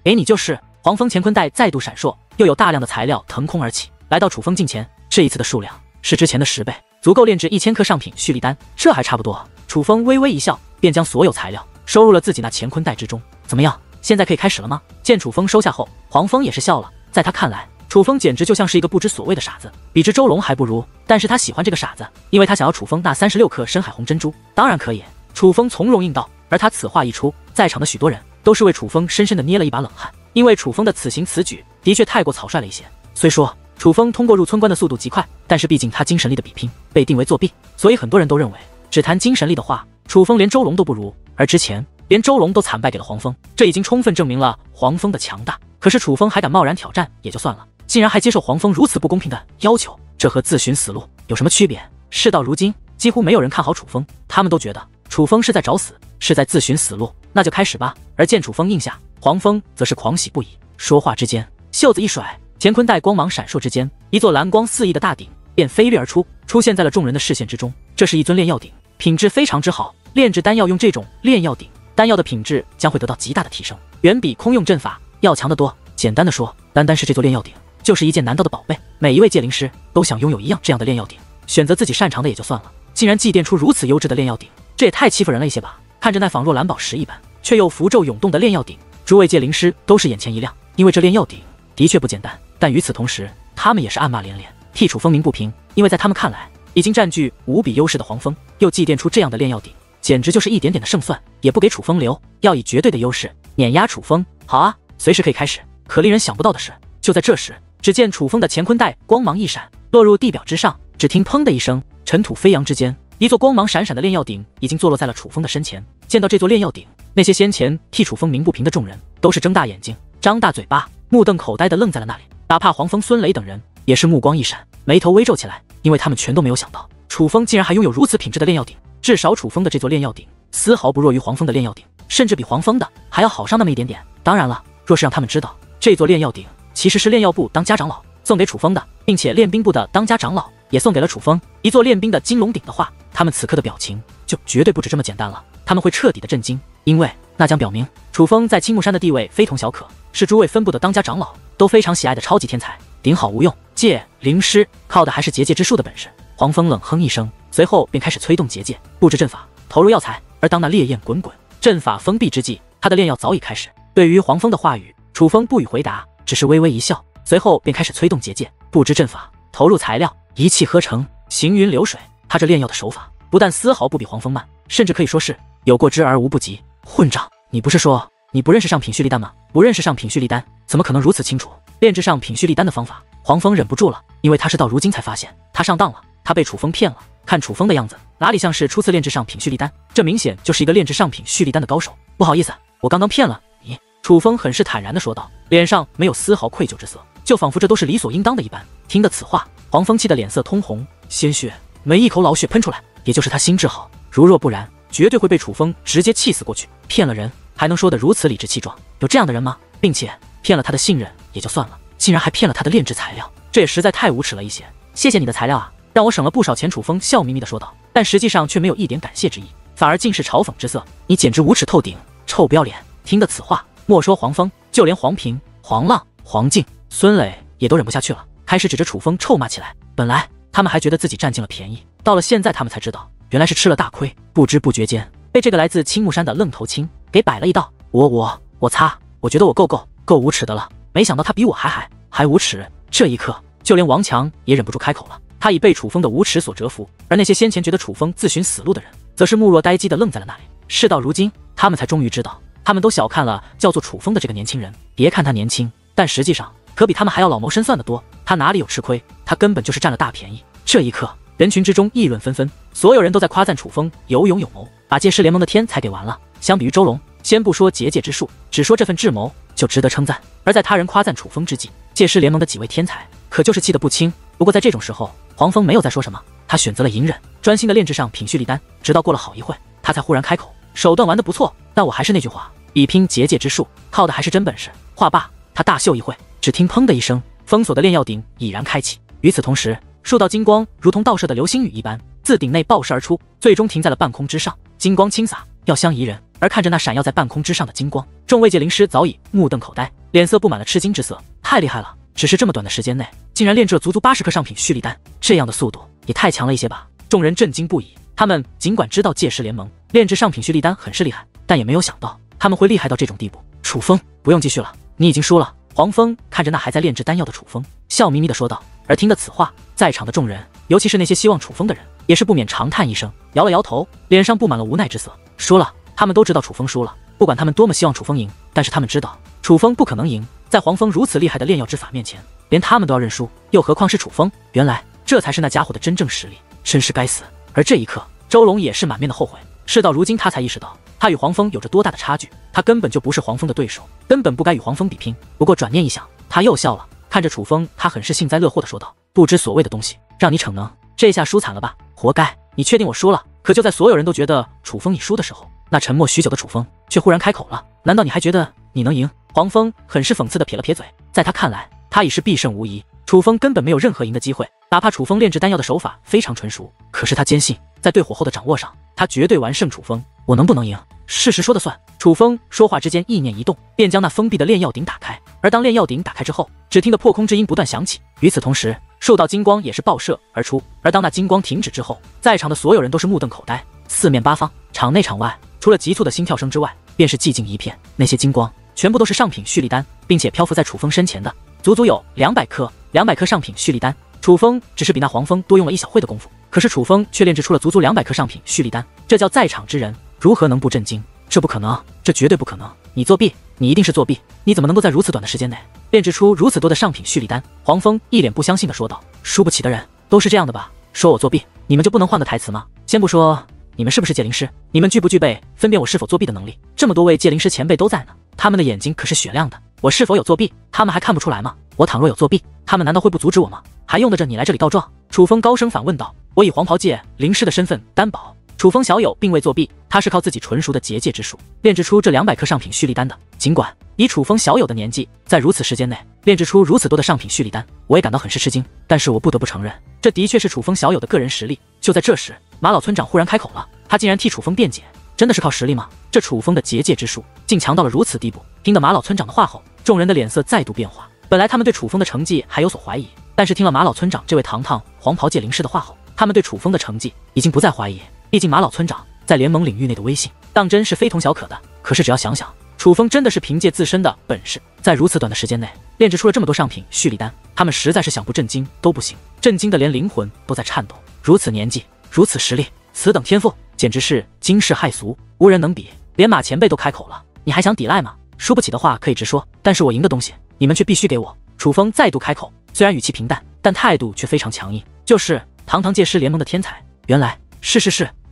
Speaker 1: 给你就是。”黄蜂乾坤袋再度闪烁，又有大量的材料腾空而起，来到楚风近前。这一次的数量是之前的10倍，足够炼制1000颗上品蓄力丹，这还差不多。楚风微微一笑，便将所有材料收入了自己那乾坤袋之中。怎么样，现在可以开始了吗？见楚风收下后，黄蜂也是笑了。在他看来，楚风简直就像是一个不知所谓的傻子，比之周龙还不如。但是他喜欢这个傻子，因为他想要楚风那36颗深海红珍珠。当然可以，楚风从容应道。而他此话一出，在场的许多人都是为楚风深深的捏了一把冷汗，因为楚风的此行此举的确太过草率了一些。虽说楚风通过入村关的速度极快，但是毕竟他精神力的比拼被定为作弊，所以很多人都认为，只谈精神力的话，楚风连周龙都不如。而之前连周龙都惨败给了黄蜂，这已经充分证明了黄蜂的强大。可是楚风还敢贸然挑战也就算了，竟然还接受黄蜂如此不公平的要求，这和自寻死路有什么区别？事到如今，几乎没有人看好楚风，他们都觉得楚风是在找死，是在自寻死路。那就开始吧。而见楚风应下，黄蜂则是狂喜不已。说话之间，袖子一甩，乾坤袋光芒闪烁之间，一座蓝光四溢的大鼎便飞掠而出，出现在了众人的视线之中。这是一尊炼药鼎，品质非常之好，炼制丹药用这种炼药鼎，丹药的品质将会得到极大的提升，远比空用阵法要强得多。简单的说，单单是这座炼药鼎就是一件难得的宝贝，每一位界灵师都想拥有一样这样的炼药鼎，选择自己擅长的也就算了，竟然祭奠出如此优质的炼药鼎，这也太欺负人了一些吧。看着那仿若蓝宝石一般，却又符咒涌动的炼药鼎，诸位界灵师都是眼前一亮，因为这炼药鼎的确不简单。但与此同时，他们也是暗骂连连，替楚风鸣不平，因为在他们看来，已经占据无比优势的黄蜂又祭奠出这样的炼药鼎，简直就是一点点的胜算也不给楚风留，要以绝对的优势碾压楚风。好啊，随时可以开始。可令人想不到的是，就在这时，只见楚风的乾坤袋光芒一闪，落入地表之上，只听砰的一声，尘土飞扬之间，一座光芒闪闪的炼药鼎已经坐落在了楚风的身前。见到这座炼药鼎，那些先前替楚风鸣不平的众人都是睁大眼睛，张大嘴巴，目瞪口呆的愣在了那里。哪怕黄蜂、孙雷等人也是目光一闪，眉头微皱起来，因为他们全都没有想到，楚风竟然还拥有如此品质的炼药鼎。至少楚风的这座炼药鼎丝毫不弱于黄蜂的炼药鼎，甚至比黄蜂的还要好上那么一点点。当然了，若是让他们知道这座炼药鼎其实是炼药部当家长老送给楚风的，并且炼兵部的当家长老也送给了楚风一座炼兵的金龙鼎的话，他们此刻的表情就绝对不止这么简单了，他们会彻底的震惊，因为那将表明楚风在青木山的地位非同小可，是诸位分部的当家长老都非常喜爱的超级天才。鼎好无用，界灵师靠的还是结界之术的本事。黄蜂冷哼一声，随后便开始催动结界，布置阵法，投入药材。而当那烈焰滚滚，阵法封闭之际，他的炼药早已开始。对于黄蜂的话语，楚风不予回答，只是微微一笑，随后便开始催动结界，布置阵法，投入材料，一气呵成，行云流水。他这炼药的手法不但丝毫不比黄蜂慢，甚至可以说是有过之而无不及。混账，你不是说你不认识上品蓄力丹吗？不认识上品蓄力丹，怎么可能如此清楚炼制上品蓄力丹的方法？黄蜂忍不住了，因为他是到如今才发现他上当了，他被楚风骗了。看楚风的样子，哪里像是初次炼制上品蓄力丹，这明显就是一个炼制上品蓄力丹的高手。不好意思，我刚刚骗了你。楚风很是坦然地说道，脸上没有丝毫愧疚之色，就仿佛这都是理所应当的一般。听得此话，黄蜂气得脸色通红，鲜血没一口老血喷出来。也就是他心智好，如若不然，绝对会被楚风直接气死过去。骗了人还能说得如此理直气壮？有这样的人吗？并且骗了他的信任也就算了，竟然还骗了他的炼制材料，这也实在太无耻了一些。谢谢你的材料啊，让我省了不少钱。楚风笑眯眯地说道，但实际上却没有一点感谢之意，反而尽是嘲讽之色。你简直无耻透顶，臭不要脸！听得此话，莫说黄蜂，就连黄平、黄浪、黄静、孙磊也都忍不下去了，开始指着楚风臭骂起来。本来他们还觉得自己占尽了便宜，到了现在他们才知道，原来是吃了大亏，不知不觉间被这个来自青木山的愣头青给摆了一道。我擦，我觉得我够无耻的了，没想到他比我还无耻。这一刻，就连王强也忍不住开口了，他已被楚风的无耻所折服，而那些先前觉得楚风自寻死路的人，则是目若呆鸡的愣在了那里。事到如今，他们才终于知道，他们都小看了叫做楚风的这个年轻人。别看他年轻，但实际上可比他们还要老谋深算的多。他哪里有吃亏，他根本就是占了大便宜。这一刻，人群之中议论纷纷，所有人都在夸赞楚风有勇有谋，把界师联盟的天才给玩了。相比于周龙，先不说结界之术，只说这份智谋就值得称赞。而在他人夸赞楚风之际，界师联盟的几位天才可就是气得不轻。不过在这种时候，黄蜂没有再说什么，他选择了隐忍，专心的炼制上品蓄力丹。直到过了好一会，他才忽然开口：“手段玩得不错，但我还是那句话，比拼结界之术，靠的还是真本事。”话罢，他大秀一会，只听砰的一声，封锁的炼药鼎已然开启。与此同时，数道金光如同倒射的流星雨一般，自鼎内爆射而出，最终停在了半空之上。金光倾洒，药香宜人。而看着那闪耀在半空之上的金光，众位界灵师早已目瞪口呆，脸色布满了吃惊之色。太厉害了！只是这么短的时间内，竟然炼制了足足80颗上品蓄力丹，这样的速度也太强了一些吧！众人震惊不已。他们尽管知道界师联盟炼制上品蓄力丹很是厉害，但也没有想到他们会厉害到这种地步。楚风，不用继续了，你已经输了。黄蜂看着那还在炼制丹药的楚风，笑眯眯地说道。而听得此话，在场的众人，尤其是那些希望楚风的人，也是不免长叹一声，摇了摇头，脸上布满了无奈之色。输了，他们都知道楚风输了，不管他们多么希望楚风赢，但是他们知道楚风不可能赢。在黄蜂如此厉害的炼药之法面前，连他们都要认输，又何况是楚风？原来这才是那家伙的真正实力，真是该死！而这一刻，周龙也是满面的后悔。事到如今，他才意识到他与黄蜂有着多大的差距，他根本就不是黄蜂的对手，根本不该与黄蜂比拼。不过转念一想，他又笑了，看着楚风，他很是幸灾乐祸的说道：“不知所谓的东西，让你逞能，这下输惨了吧？活该！你确定我输了？”可就在所有人都觉得楚风已输的时候，那沉默许久的楚风却忽然开口了：“难道你还觉得你能赢？”黄蜂很是讽刺的撇了撇嘴，在他看来，他已是必胜无疑，楚风根本没有任何赢的机会。哪怕楚风炼制丹药的手法非常纯熟，可是他坚信，在对火候的掌握上，他绝对完胜楚风。我能不能赢，事实说了算。楚风说话之间，意念一动，便将那封闭的炼药鼎打开。而当炼药鼎打开之后，只听得破空之音不断响起。与此同时，数道金光也是爆射而出。而当那金光停止之后，在场的所有人都是目瞪口呆，四面八方，场内场外，除了急促的心跳声之外，便是寂静一片。那些金光全部都是上品蓄力丹，并且漂浮在楚风身前的，足足有200颗上品蓄力丹。楚风只是比那黄蜂多用了一小会的功夫，可是楚风却炼制出了足足200颗上品蓄力丹，这叫在场之人如何能不震惊？这不可能，这绝对不可能！你作弊，你一定是作弊！你怎么能够在如此短的时间内炼制出如此多的上品蓄力丹？黄蜂一脸不相信地说道：“输不起的人都是这样的吧？说我作弊，你们就不能换个台词吗？先不说你们是不是界灵师，你们具不具备分辨我是否作弊的能力？这么多位界灵师前辈都在呢，他们的眼睛可是雪亮的，我是否有作弊，他们还看不出来吗？我倘若有作弊，他们难道会不阻止我吗？还用得着你来这里告状？”楚风高声反问道：“我以黄袍界灵师的身份担保，楚风小友并未作弊，他是靠自己纯熟的结界之术炼制出这200颗上品蓄力丹的。尽管以楚风小友的年纪，在如此时间内炼制出如此多的上品蓄力丹，我也感到很是吃惊。但是我不得不承认，这的确是楚风小友的个人实力。”就在这时，马老村长忽然开口了，他竟然替楚风辩解，真的是靠实力吗？这楚风的结界之术竟强到了如此地步！听得马老村长的话后，众人的脸色再度变化。本来他们对楚风的成绩还有所怀疑，但是听了马老村长这位堂堂黄袍界灵师的话后，他们对楚风的成绩已经不再怀疑。毕竟马老村长在联盟领域内的威信，当真是非同小可的。可是只要想想，楚风真的是凭借自身的本事，在如此短的时间内炼制出了这么多上品蓄力丹，他们实在是想不震惊都不行，震惊的连灵魂都在颤抖。如此年纪，如此实力，此等天赋，简直是惊世骇俗，无人能比。连马前辈都开口了，你还想抵赖吗？输不起的话可以直说，但是我赢的东西，你们却必须给我。楚风再度开口，虽然语气平淡，但态度却非常强硬，就是堂堂界师联盟的天才，原来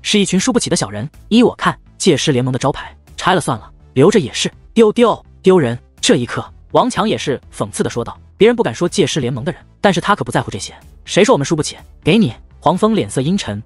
Speaker 1: 是一群输不起的小人。依我看，界师联盟的招牌拆了算了，留着也是丢人。这一刻，王强也是讽刺的说道：“别人不敢说界师联盟的人，但是他可不在乎这些。谁说我们输不起？给你。”黄蜂脸色阴沉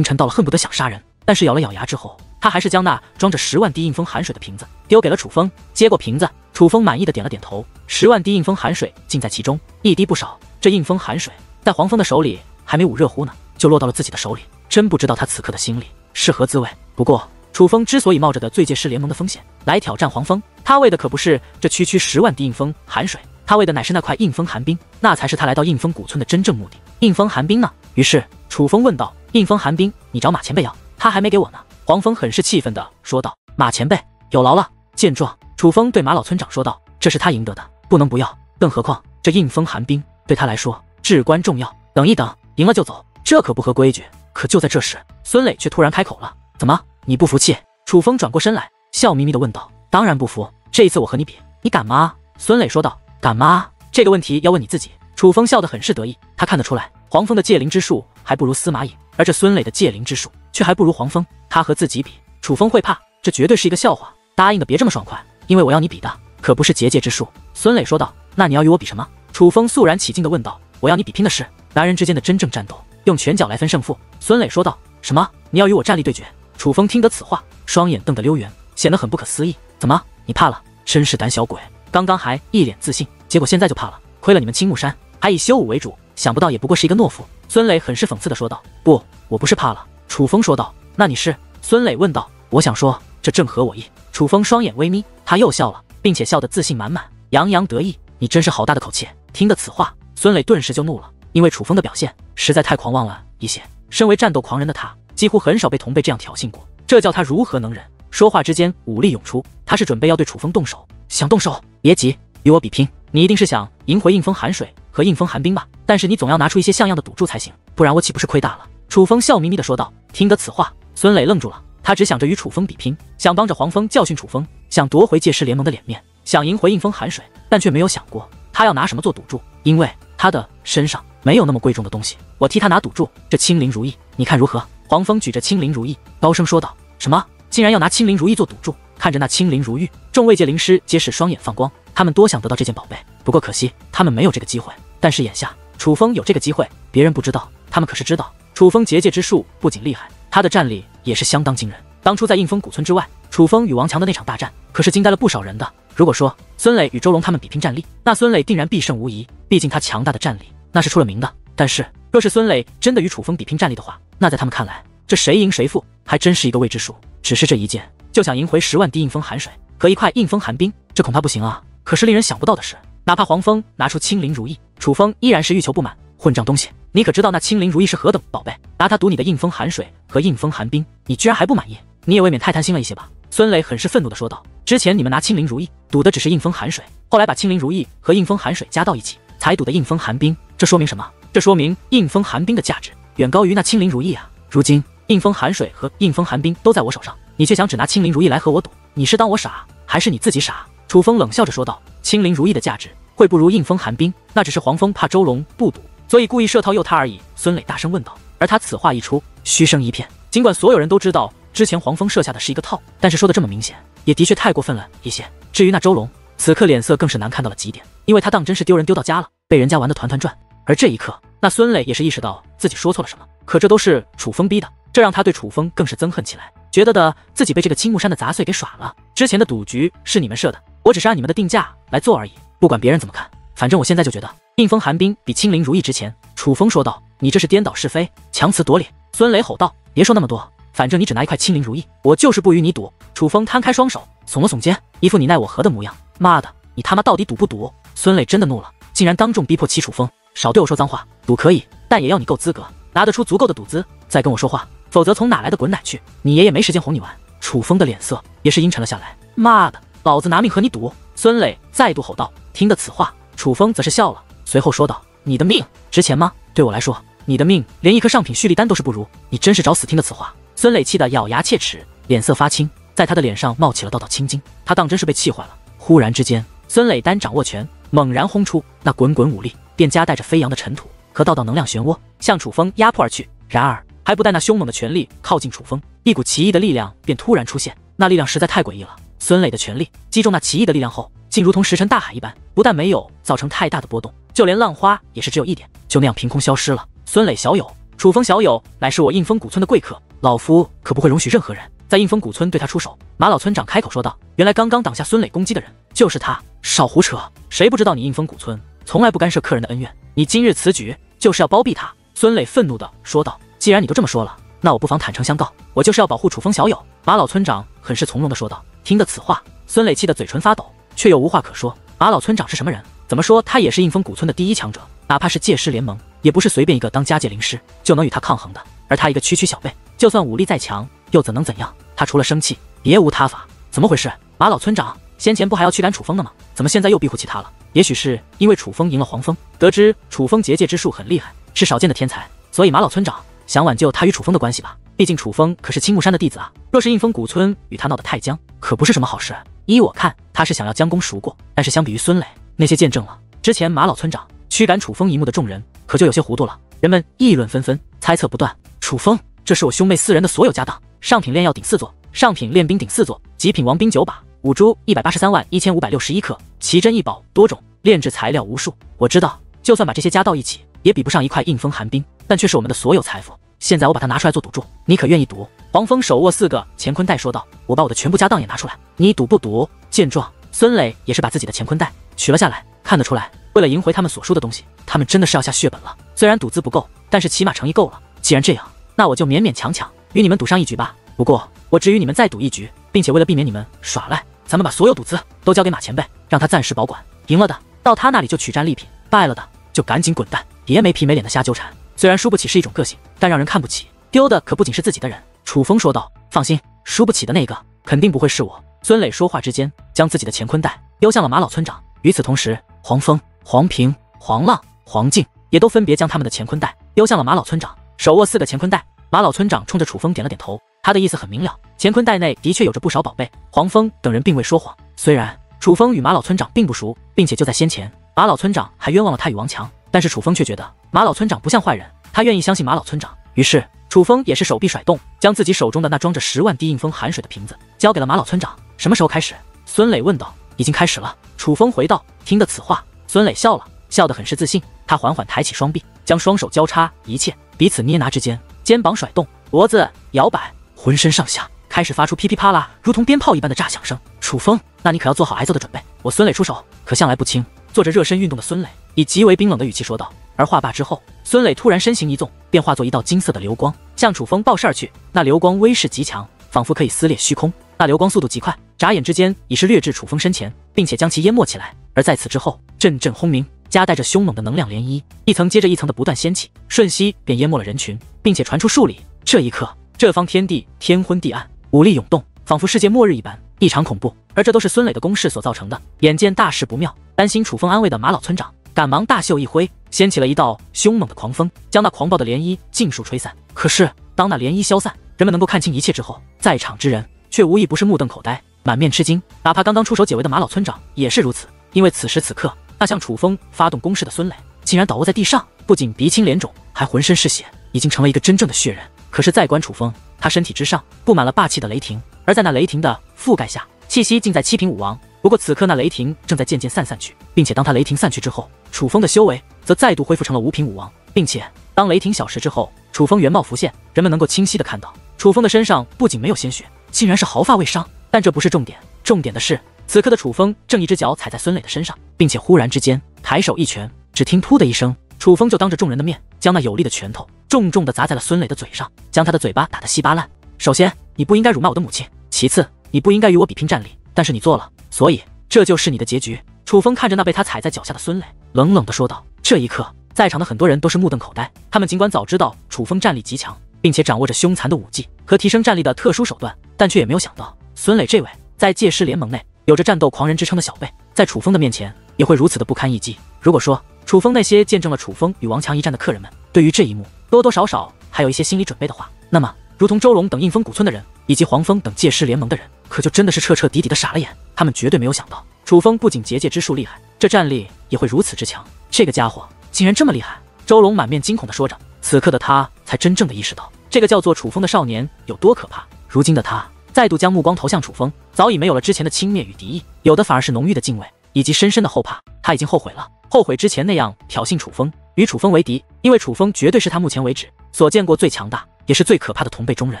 Speaker 1: 到了恨不得想杀人，但是咬了咬牙之后，他还是将那装着10万滴印风寒水的瓶子丢给了楚风。接过瓶子，楚风满意的点了点头，10万滴印风寒水尽在其中，一滴不少。这印风寒水在黄蜂的手里还没捂热乎呢，就落到了自己的手里，真不知道他此刻的心里是何滋味。不过楚风之所以冒着的最界师联盟的风险来挑战黄蜂，他为的可不是这区10万滴印风寒水，他为的乃是那块印风寒冰，那才是他来到印风古村的真正目的。印风寒冰呢？于是楚风问道：“印风寒冰，你找马前辈要，他还没给我呢。”黄蜂很是气愤地说道：“马前辈有劳了。”见状，楚风对马老村长说道：“这是他赢得的，不能不要。更何况这印风寒冰对他来说至关重要。等一等，赢了就走，这可不合规矩。”可就在这时，孙磊却突然开口了：“怎么，你不服气？”楚风转过身来，笑眯眯地问道：“当然不服，这一次我和你比，你敢吗？”孙磊说道：“敢吗？这个问题要问你自己。”楚风笑得很是得意，他看得出来，黄蜂的界灵之术还不如司马颖，而这孙磊的界灵之术却还不如黄蜂。他和自己比，楚风会怕？这绝对是一个笑话。答应的别这么爽快，因为我要你比的可不是结界之术。孙磊说道：“那你要与我比什么？”楚风肃然起敬地问道：“我要你比拼的是男人之间的真正战斗，用拳脚来分胜负。”孙磊说道：“什么？你要与我站立对决？”楚风听得此话，双眼瞪得溜圆，显得很不可思议。怎么，你怕了？真是胆小鬼！刚刚还一脸自信，结果现在就怕了。亏了你们青木山，还以修武为主，想不到也不过是一个懦夫。孙磊很是讽刺地说道。不，我不是怕了。楚风说道。那你是？孙磊问道。我想说，这正合我意。楚风双眼微眯，他又笑了，并且笑得自信满满，洋洋得意。你真是好大的口气！听得此话，孙磊顿时就怒了，因为楚风的表现实在太狂妄了一些。身为战斗狂人的他，几乎很少被同辈这样挑衅过，这叫他如何能忍？说话之间，武力涌出，他是准备要对楚风动手。想动手？别急，与我比拼。你一定是想赢回应风寒水和应风寒冰吧？但是你总要拿出一些像样的赌注才行，不然我岂不是亏大了？楚风笑眯眯地说道。听得此话，孙磊愣住了，他只想着与楚风比拼，想帮着黄蜂教训楚风，想夺回借尸联盟的脸面，想赢回应风寒水，但却没有想过他要拿什么做赌注，因为他的身上没有那么贵重的东西。我替他拿赌注，这青灵如意，你看如何？黄蜂举着青灵如意，高声说道。什么？竟然要拿青灵如意做赌注？看着那青灵如玉，众位界灵师皆是双眼放光，他们多想得到这件宝贝，不过可惜他们没有这个机会。但是眼下楚风有这个机会，别人不知道，他们可是知道。楚风结界之术不仅厉害，他的战力也是相当惊人。当初在应风古村之外，楚风与王强的那场大战可是惊呆了不少人的。如果说孙磊与周龙他们比拼战力，那孙磊定然必胜无疑，毕竟他强大的战力那是出了名的。但是若是孙磊真的与楚风比拼战力的话，那在他们看来，这谁赢谁负还真是一个未知数。只是这一剑就想赢回10万滴应风寒水和1块应风寒冰，这恐怕不行啊。可是令人想不到的是，哪怕黄蜂拿出青灵如意，楚风依然是欲求不满。混账东西，你可知道那青灵如意是何等宝贝？拿它赌你的应风寒水和应风寒冰，你居然还不满意？你也未免太贪心了一些吧？孙磊很是愤怒地说道。之前你们拿青灵如意赌的只是应风寒水，后来把青灵如意和应风寒水加到一起，才赌的应风寒冰，这说明什么？这说明应风寒冰的价值远高于那青灵如意啊！如今应风寒水和应风寒冰都在我手上，你却想只拿青灵如意来和我赌，你是当我傻，还是你自己傻？楚风冷笑着说道。青灵如意的价值会不如应风寒冰，那只是黄蜂怕周龙不赌，所以故意设套诱他而已。孙磊大声问道。而他此话一出，嘘声一片。尽管所有人都知道之前黄蜂设下的是一个套，但是说的这么明显，也的确太过分了一些。至于那周龙，此刻脸色更是难看到了极点，因为他当真是丢人丢到家了，被人家玩得团团转。而这一刻，那孙磊也是意识到自己说错了什么，可这都是楚风逼的，这让他对楚风更是憎恨起来，觉得自己被这个青木山的杂碎给耍了。之前的赌局是你们设的，我只是按你们的定价来做而已，不管别人怎么看，反正我现在就觉得应风寒冰比青灵如意值钱。楚风说道。你这是颠倒是非，强词夺理！孙磊吼道。别说那么多，反正你只拿1块青灵如意，我就是不与你赌。楚风摊开双手，耸了耸肩，一副你奈我何的模样。妈的，你他妈到底赌不赌？孙磊真的怒了，竟然当众逼迫齐楚风，少对我说脏话。赌可以，但也要你够资格，拿得出足够的赌资再跟我说话，否则从哪来的滚奶去！你爷爷没时间哄你玩。楚风的脸色也是阴沉了下来。妈的，老子拿命和你赌！孙磊再度吼道。听得此话，楚风则是笑了，随后说道。你的命值钱吗？对我来说，你的命连一颗上品蓄力丹都是不如，你真是找死！听的此话，孙磊气得咬牙切齿，脸色发青，在他的脸上冒起了道道青筋，他当真是被气坏了。忽然之间，孙磊单掌握拳，猛然轰出，那滚滚武力便夹带着飞扬的尘土和道道能量漩涡，向楚风压迫而去。然而还不待那凶猛的拳力靠近楚风，一股奇异的力量便突然出现，那力量实在太诡异了。孙磊的拳力击中那奇异的力量后，竟如同石沉大海一般，不但没有造成太大的波动，就连浪花也是只有一点，就那样凭空消失了。孙磊小友，楚风小友乃是我应风古村的贵客，老夫可不会容许任何人在应风古村对他出手。马老村长开口说道。原来刚刚挡下孙磊攻击的人就是他。少胡扯，谁不知道你应风古村从来不干涉客人的恩怨，你今日此举就是要包庇他。孙磊愤怒地说道。既然你都这么说了，那我不妨坦诚相告，我就是要保护楚风小友。马老村长很是从容地说道。听得此话，孙磊气得嘴唇发抖，却又无话可说。马老村长是什么人？怎么说他也是应风古村的第一强者，哪怕是界师联盟，也不是随便一个当家界灵师就能与他抗衡的。而他一个区区小辈，就算武力再强，又怎能怎样？他除了生气，别无他法。怎么回事？马老村长先前不还要驱赶楚风的吗？怎么现在又庇护起他了？也许是因为楚风赢了黄蜂，得知楚风结界之术很厉害，是少见的天才，所以马老村长想挽救他与楚风的关系吧。毕竟楚风可是青木山的弟子啊，若是应风古村与他闹得太僵，可不是什么好事。依我看，他是想要将功赎过。但是相比于孙磊那些见证了之前马老村长驱赶楚风一幕的众人，可就有些糊涂了。人们议论纷纷，猜测不断。楚风，这是我兄妹4人的所有家当，上品炼药鼎4座，上品炼冰鼎4座，极品王冰9把，5株1831561克，奇珍异宝多种，炼制材料无数。我知道，就算把这些加到一起，也比不上1块应风寒冰，但却是我们的所有财富。现在我把它拿出来做赌注，你可愿意赌？黄蜂手握4个乾坤袋说道：“我把我的全部家当也拿出来，你赌不赌？”见状，孙磊也是把自己的乾坤袋取了下来。看得出来，为了赢回他们所输的东西，他们真的是要下血本了。虽然赌资不够，但是起码诚意够了。既然这样，那我就勉勉强强与你们赌上一局吧。不过我只与你们再赌一局，并且为了避免你们耍赖，咱们把所有赌资都交给马前辈，让他暂时保管。赢了的到他那里就取战利品，败了的就赶紧滚蛋，别没皮没脸的瞎纠缠。虽然输不起是一种个性，但让人看不起，丢的可不仅是自己的人。楚风说道：“放心，输不起的那个肯定不会是我。”孙磊说话之间，将自己的乾坤袋丢向了马老村长。与此同时，黄蜂、黄平、黄浪、黄静也都分别将他们的乾坤袋丢向了马老村长。手握4个乾坤袋，马老村长冲着楚风点了点头，他的意思很明了，乾坤袋内的确有着不少宝贝。黄蜂等人并未说谎，虽然楚风与马老村长并不熟，并且就在先前，马老村长还冤枉了他与王强，但是楚风却觉得马老村长不像坏人，他愿意相信马老村长。于是楚风也是手臂甩动，将自己手中的那装着10万滴硬风寒水的瓶子交给了马老村长。什么时候开始？孙磊问道。已经开始了。楚风回道。听得此话，孙磊笑了，笑得很是自信。他缓缓抬起双臂，将双手交叉一切，彼此捏拿之间，肩膀甩动，脖子摇摆，浑身上下开始发出噼噼啪啦如同鞭炮一般的炸响声。楚风，那你可要做好挨揍的准备，我孙磊出手可向来不轻。做着热身运动的孙磊以极为冰冷的语气说道。而话罢之后，孙磊突然身形一纵，便化作一道金色的流光，向楚风爆射而去。那流光威势极强，仿佛可以撕裂虚空。那流光速度极快，眨眼之间已是掠至楚风身前，并且将其淹没起来。而在此之后，阵阵轰鸣夹带着凶猛的能量涟漪，一层接着一层的不断掀起，瞬息便淹没了人群，并且传出数里。这一刻，这方天地天昏地暗，武力涌动，仿佛世界末日一般，异常恐怖。而这都是孙磊的攻势所造成的。眼见大事不妙，担心楚风安危的马老村长赶忙大袖一挥，掀起了一道凶猛的狂风，将那狂暴的涟漪尽数吹散。可是当那涟漪消散，人们能够看清一切之后，在场之人却无一不是目瞪口呆，满面吃惊。哪怕刚刚出手解围的马老村长也是如此，因为此时此刻，那向楚风发动攻势的孙磊竟然倒卧在地上，不仅鼻青脸肿，还浑身是血，已经成了一个真正的血人。可是再观楚风，他身体之上布满了霸气的雷霆，而在那雷霆的覆盖下，气息尽在七品武王。不过此刻那雷霆正在渐渐散去，并且当他雷霆散去之后，楚风的修为则再度恢复成了5品武王，并且当雷霆消失之后，楚风原貌浮现，人们能够清晰的看到楚风的身上不仅没有鲜血，竟然是毫发未伤。但这不是重点，重点的是此刻的楚风正一只脚踩在孙磊的身上，并且忽然之间抬手一拳，只听突的一声，楚风就当着众人的面将那有力的拳头重重地砸在了孙磊的嘴上，将他的嘴巴打得稀巴烂。首先，你不应该辱骂我的母亲；其次，你不应该与我比拼战力，但是你做了，所以这就是你的结局。楚风看着那被他踩在脚下的孙磊，冷冷地说道。这一刻，在场的很多人都是目瞪口呆，他们尽管早知道楚风战力极强，并且掌握着凶残的武技和提升战力的特殊手段，但却也没有想到孙磊这位在界师联盟内有着战斗狂人之称的小辈，在楚风的面前也会如此的不堪一击。如果说楚风那些见证了楚风与王强一战的客人们对于这一幕多多少少还有一些心理准备的话，那么如同周龙等应风古村的人以及黄蜂等界师联盟的人，可就真的是彻彻底底的傻了眼。他们绝对没有想到楚风不仅结界之术厉害，这战力也会如此之强，这个家伙竟然这么厉害。周龙满面惊恐地说着，此刻的他才真正的意识到这个叫做楚风的少年有多可怕。如今的他再度将目光投向楚风，早已没有了之前的轻蔑与敌意，有的反而是浓郁的敬畏以及深深的后怕。他已经后悔了，后悔之前那样挑衅楚风，与楚风为敌，因为楚风绝对是他目前为止所见过最强大也是最可怕的同辈中人。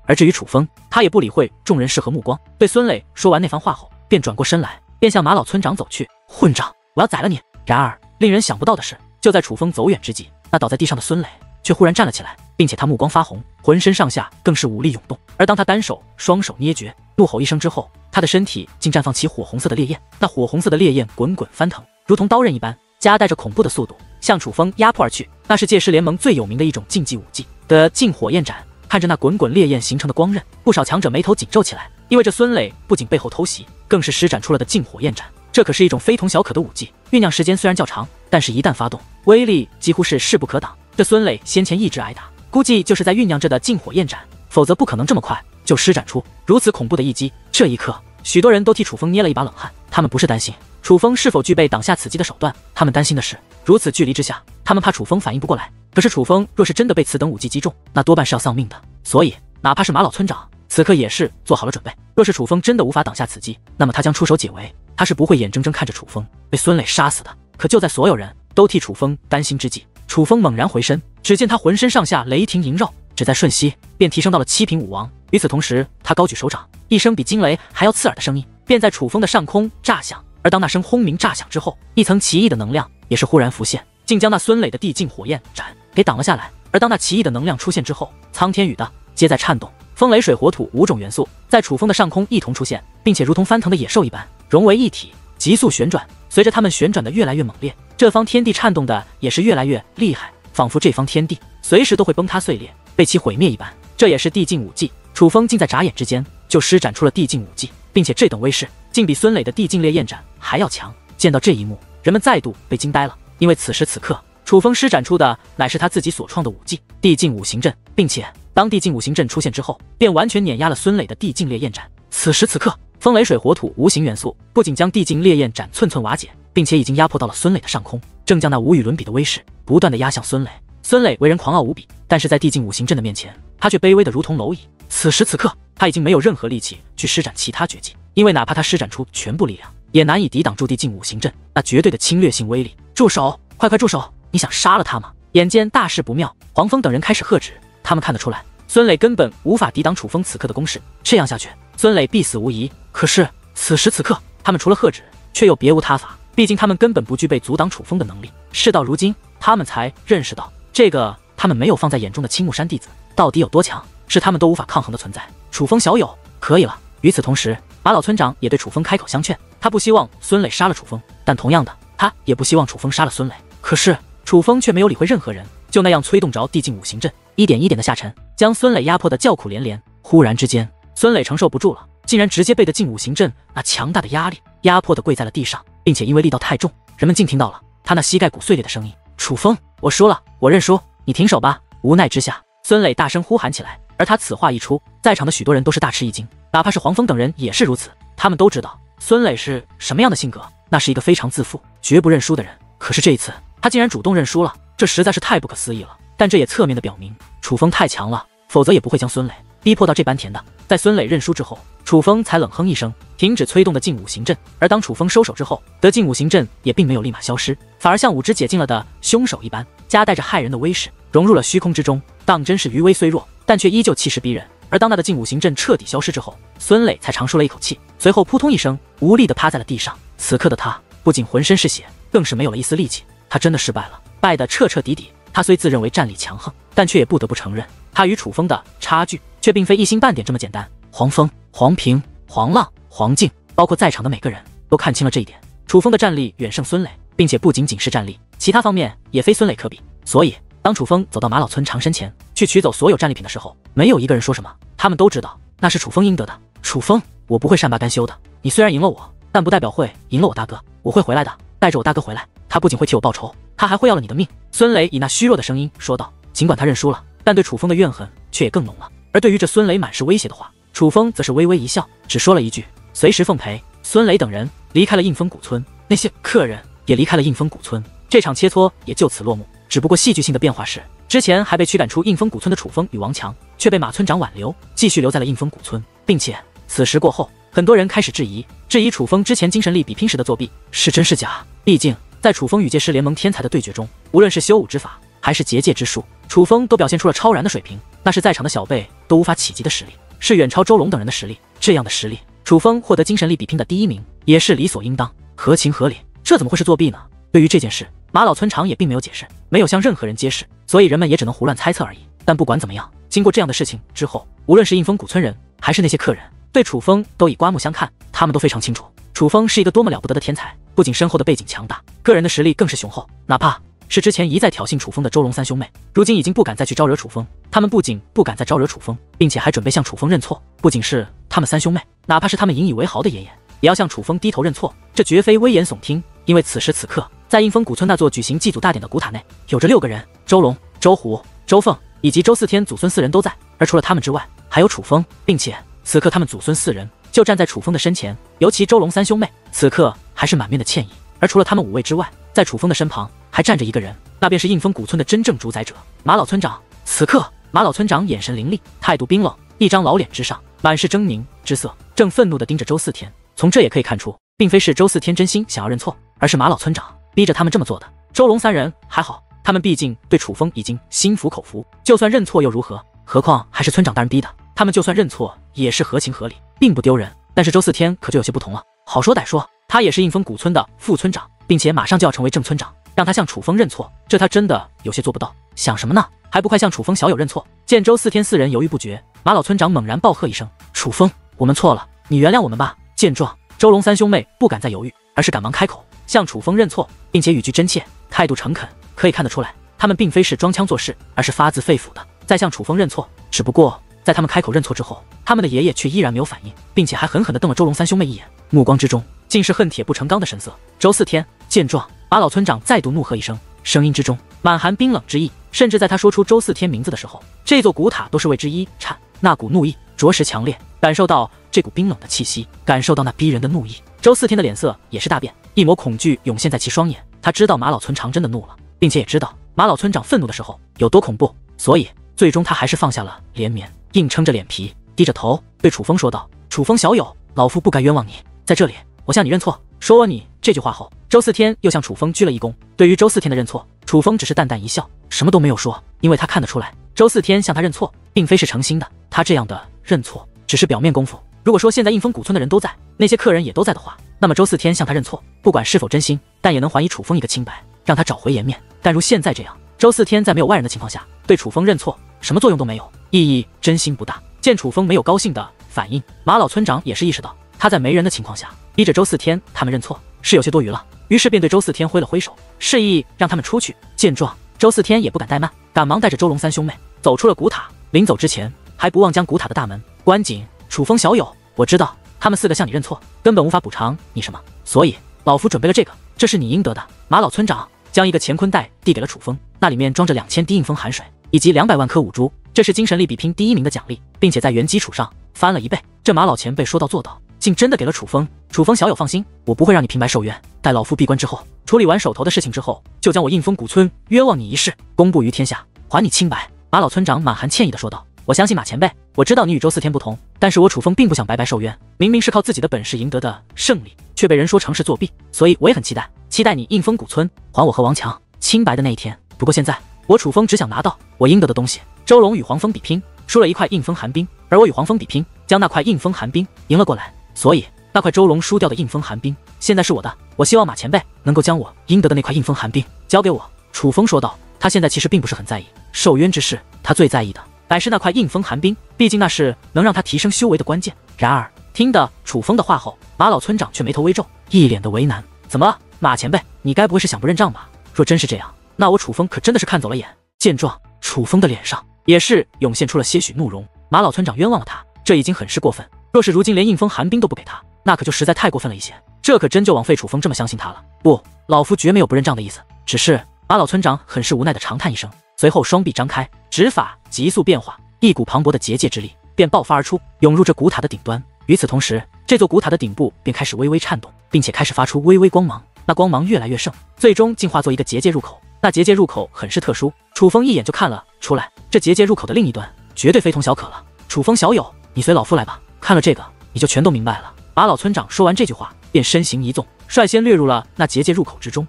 Speaker 1: 而至于楚风，他也不理会众人视何目光，对孙磊说完那番话后，便转过身来，便向马老村长走去。混账，我要宰了你！然而令人想不到的是，就在楚风走远之际，那倒在地上的孙磊却忽然站了起来，并且他目光发红，浑身上下更是武力涌动。而当他单手双手捏诀，怒吼一声之后，他的身体竟绽放起火红色的烈焰，那火红色的烈焰滚滚翻腾，如同刀刃一般，夹带着恐怖的速度向楚风压迫而去。那是界师联盟最有名的一种禁忌武技的禁火焰斩。看着那滚滚烈焰形成的光刃，不少强者眉头紧皱起来，因为这孙磊不仅背后偷袭，更是施展出了的禁火焰斩。这可是一种非同小可的武技，酝酿时间虽然较长，但是一旦发动，威力几乎是势不可挡。这孙磊先前一直挨打，估计就是在酝酿着的禁火焰斩，否则不可能这么快就施展出如此恐怖的一击。这一刻，许多人都替楚风捏了一把冷汗，他们不是担心楚风是否具备挡下此击的手段，他们担心的是如此距离之下，他们怕楚风反应不过来。可是楚风若是真的被此等武技击中，那多半是要丧命的，所以哪怕是马老村长此刻也是做好了准备。若是楚风真的无法挡下此击，那么他将出手解围，他是不会眼睁睁看着楚风被孙磊杀死的。可就在所有人都替楚风担心之际，楚风猛然回身，只见他浑身上下雷霆萦绕，只在瞬息便提升到了7品武王。与此同时，他高举手掌，一声比惊雷还要刺耳的声音便在楚风的上空炸响。而当那声轰鸣炸响之后，一层奇异的能量也是忽然浮现，竟将那孙磊的地境火焰斩给挡了下来。而当那奇异的能量出现之后，苍天宇的皆在颤动，风雷水火土5种元素在楚风的上空一同出现，并且如同翻腾的野兽一般融为一体，急速旋转。随着他们旋转的越来越猛烈，这方天地颤动的也是越来越厉害，仿佛这方天地随时都会崩塌碎裂，被其毁灭一般。这也是地境武技，楚风竟在眨眼之间就施展出了地境武技，并且这等威势竟比孙磊的地境烈焰斩还要强。见到这一幕，人们再度被惊呆了，因为此时此刻楚风施展出的乃是他自己所创的武技地境五行阵，并且当地境五行阵出现之后，便完全碾压了孙磊的地境烈焰斩。此时此刻，风雷水火土无形元素不仅将地境烈焰斩寸寸瓦解，并且已经压迫到了孙磊的上空，正将那无与伦比的威势不断的压向孙磊。孙磊为人狂傲无比，但是在地境五行阵的面前，他却卑微的如同蝼蚁。此时此刻，他已经没有任何力气去施展其他绝技，因为哪怕他施展出全部力量，也难以抵挡住地境五行阵那绝对的侵略性威力。住手！快快住手！你想杀了他吗？眼见大事不妙，黄蜂等人开始喝止。他们看得出来，孙磊根本无法抵挡楚风此刻的攻势，这样下去，孙磊必死无疑。可是此时此刻，他们除了喝止，却又别无他法。毕竟他们根本不具备阻挡楚风的能力。事到如今，他们才认识到，这个他们没有放在眼中的青木山弟子到底有多强，是他们都无法抗衡的存在。楚风小友，可以了。与此同时，马老村长也对楚风开口相劝，他不希望孙磊杀了楚风，但同样的，他也不希望楚风杀了孙磊。可是楚风却没有理会任何人，就那样催动着地境五行阵，一点一点的下沉，将孙磊压迫的叫苦连连。忽然之间，孙磊承受不住了，竟然直接被的境五行阵那强大的压力压迫的跪在了地上，并且因为力道太重，人们竟听到了他那膝盖骨碎裂的声音。楚风，我输了，我认输，你停手吧。无奈之下，孙磊大声呼喊起来。而他此话一出，在场的许多人都是大吃一惊，哪怕是黄蜂等人也是如此。他们都知道孙磊是什么样的性格，那是一个非常自负、绝不认输的人。可是这一次，他竟然主动认输了，这实在是太不可思议了。但这也侧面的表明，楚风太强了，否则也不会将孙磊逼迫到这般田的。在孙磊认输之后，楚风才冷哼一声，停止催动的劲五行阵。而当楚风收手之后，得劲五行阵也并没有立马消失，反而像五只解禁了的凶手一般，夹带着骇人的威势，融入了虚空之中。当真是余威虽弱，但却依旧气势逼人。而当那的劲五行阵彻底消失之后，孙磊才长舒了一口气，随后扑通一声，无力地趴在了地上。此刻的他不仅浑身是血，更是没有了一丝力气。他真的失败了，败得彻彻底底。他虽自认为战力强横，但却也不得不承认，他与楚风的差距却并非一星半点这么简单。黄蜂、黄平、黄浪、黄静，包括在场的每个人都看清了这一点。楚风的战力远胜孙磊，并且不仅仅是战力，其他方面也非孙磊可比。所以当楚风走到马老村长身前去取走所有战利品的时候，没有一个人说什么，他们都知道那是楚风应得的。楚风，我不会善罢甘休的，你虽然赢了我，但不代表会赢了我大哥，我会回来的，带着我大哥回来，他不仅会替我报仇，他还会要了你的命。孙磊以那虚弱的声音说道。尽管他认输了，但对楚风的怨恨却也更浓了。而对于这孙磊满是威胁的话，楚风则是微微一笑，只说了一句随时奉陪。孙磊等人离开了应风谷村，那些客人也离开了应风谷村，这场切磋也就此落幕。只不过戏剧性的变化是，之前还被驱赶出应风谷村的楚风与王强，却被马村长挽留，继续留在了应风谷村，并且此时过后，很多人开始质疑楚风之前精神力比拼时的作弊是真是假。毕竟在楚风与界师联盟天才的对决中，无论是修武之法还是结界之术，楚风都表现出了超然的水平，那是在场的小辈都无法企及的实力，是远超周龙等人的实力。这样的实力，楚风获得精神力比拼的第1名也是理所应当，合情合理。这怎么会是作弊呢？对于这件事，马老村长也并没有解释，没有向任何人揭示，所以人们也只能胡乱猜测而已。但不管怎么样，经过这样的事情之后，无论是应风谷村人还是那些客人，对楚风都以刮目相看。他们都非常清楚，楚风是一个多么了不得的天才，不仅身后的背景强大，个人的实力更是雄厚。哪怕是之前一再挑衅楚风的周龙三兄妹，如今已经不敢再去招惹楚风。他们不仅不敢再招惹楚风，并且还准备向楚风认错。不仅是他们三兄妹，哪怕是他们引以为豪的爷爷，也要向楚风低头认错。这绝非危言耸听，因为此时此刻，在应风谷村那座举行祭祖大典的古塔内，有着6个人：周龙、周虎、周凤以及周四天祖孙4人都在。而除了他们之外，还有楚风，并且此刻他们祖孙4人就站在楚风的身前，尤其周龙三兄妹此刻还是满面的歉意。而除了他们5位之外，在楚风的身旁还站着一个人，那便是应风谷村的真正主宰者马老村长。此刻马老村长眼神凌厉，态度冰冷，一张老脸之上满是狰狞之色，正愤怒地盯着周四天。从这也可以看出，并非是周四天真心想要认错，而是马老村长逼着他们这么做的。周龙3人还好，他们毕竟对楚风已经心服口服，就算认错又如何？何况还是村长大人逼的，他们就算认错也是合情合理，并不丢人。但是周四天可就有些不同了，好说歹说，他也是应风谷村的副村长，并且马上就要成为正村长，让他向楚风认错，这他真的有些做不到。想什么呢？还不快向楚风小友认错！见周四天四人犹豫不决，马老村长猛然暴喝一声：“楚风，我们错了，你原谅我们吧！”见状，周龙三兄妹不敢再犹豫，而是赶忙开口向楚风认错，并且语句真切，态度诚恳。可以看得出来，他们并非是装腔作势，而是发自肺腑的在向楚风认错。只不过在他们开口认错之后，他们的爷爷却依然没有反应，并且还狠狠地瞪了周龙三兄妹一眼，目光之中竟是恨铁不成钢的神色。周四天见状，马老村长再度怒喝一声，声音之中满含冰冷之意，甚至在他说出周四天名字的时候，这座古塔都是为之一颤。那股怒意着实强烈，感受到这股冰冷的气息，感受到那逼人的怒意，周四天的脸色也是大变，一抹恐惧涌现在其双眼。他知道马老村长真的怒了，并且也知道马老村长愤怒的时候有多恐怖，所以最终他还是放下了连绵，硬撑着脸皮，低着头对楚风说道：“楚风小友，老夫不该冤枉你，在这里我向你认错。”说完你这句话后，周四天又向楚风鞠了一躬。对于周四天的认错，楚风只是淡淡一笑，什么都没有说，因为他看得出来，周四天向他认错并非是诚心的，他这样的认错只是表面功夫。如果说现在应风谷村的人都在，那些客人也都在的话，那么周四天向他认错，不管是否真心，但也能还以楚风一个清白，让他找回颜面。但如现在这样，周四天在没有外人的情况下对楚风认错，什么作用都没有，意义真心不大。见楚风没有高兴的反应，马老村长也是意识到他在没人的情况下逼着周四天他们认错是有些多余了，于是便对周四天挥了挥手，示意让他们出去。见状，周四天也不敢怠慢，赶忙带着周龙三兄妹走出了古塔。临走之前，还不忘将古塔的大门关紧。楚风小友，我知道他们4个向你认错，根本无法补偿你什么，所以老夫准备了这个，这是你应得的。马老村长将一个乾坤袋递给了楚风，那里面装着2000滴应风寒水以及200万颗五珠，这是精神力比拼第1名的奖励，并且在原基础上翻了1倍。这马老前辈说到做到，竟真的给了楚风。楚风小友放心，我不会让你平白受冤，待老夫闭关之后，处理完手头的事情之后，就将我应风谷村冤枉你一事公布于天下，还你清白。马老村长满含歉意的说道：“我相信马前辈，我知道你与周四天不同，但是我楚风并不想白白受冤，明明是靠自己的本事赢得的胜利，却被人说成是作弊，所以我也很期待你应风谷村还我和王强清白的那一天。不过现在我楚风只想拿到我应得的东西。周龙与黄蜂比拼，输了1块应风寒冰，而我与黄蜂比拼，将那块应风寒冰赢了过来，所以那块周龙输掉的应风寒冰现在是我的。我希望马前辈能够将我应得的那块应风寒冰交给我。”楚风说道。他现在其实并不是很在意受冤之事，他最在意的乃是那块应风寒冰，毕竟那是能让他提升修为的关键。然而听得楚风的话后，马老村长却眉头微皱，一脸的为难。怎么了，马前辈，你该不会是想不认账吧？若真是这样，那我楚风可真的是看走了眼。见状，楚风的脸上也是涌现出了些许怒容。马老村长冤枉了他，这已经很是过分，若是如今连应风寒冰都不给他，那可就实在太过分了一些，这可真就枉费楚风这么相信他了。不，老夫绝没有不认账的意思，只是……马老村长很是无奈的长叹一声，随后双臂张开，指法急速变化，一股磅礴的结界之力便爆发而出，涌入这古塔的顶端。与此同时，这座古塔的顶部便开始微微颤动，并且开始发出微微光芒，那光芒越来越盛，最终竟化作一个结界入口。那结界入口很是特殊，楚风一眼就看了出来，这结界入口的另一端绝对非同小可了。楚风小友，你随老夫来吧，看了这个你就全都明白了。马老村长说完这句话，便身形一纵，率先掠入了那结界入口之中。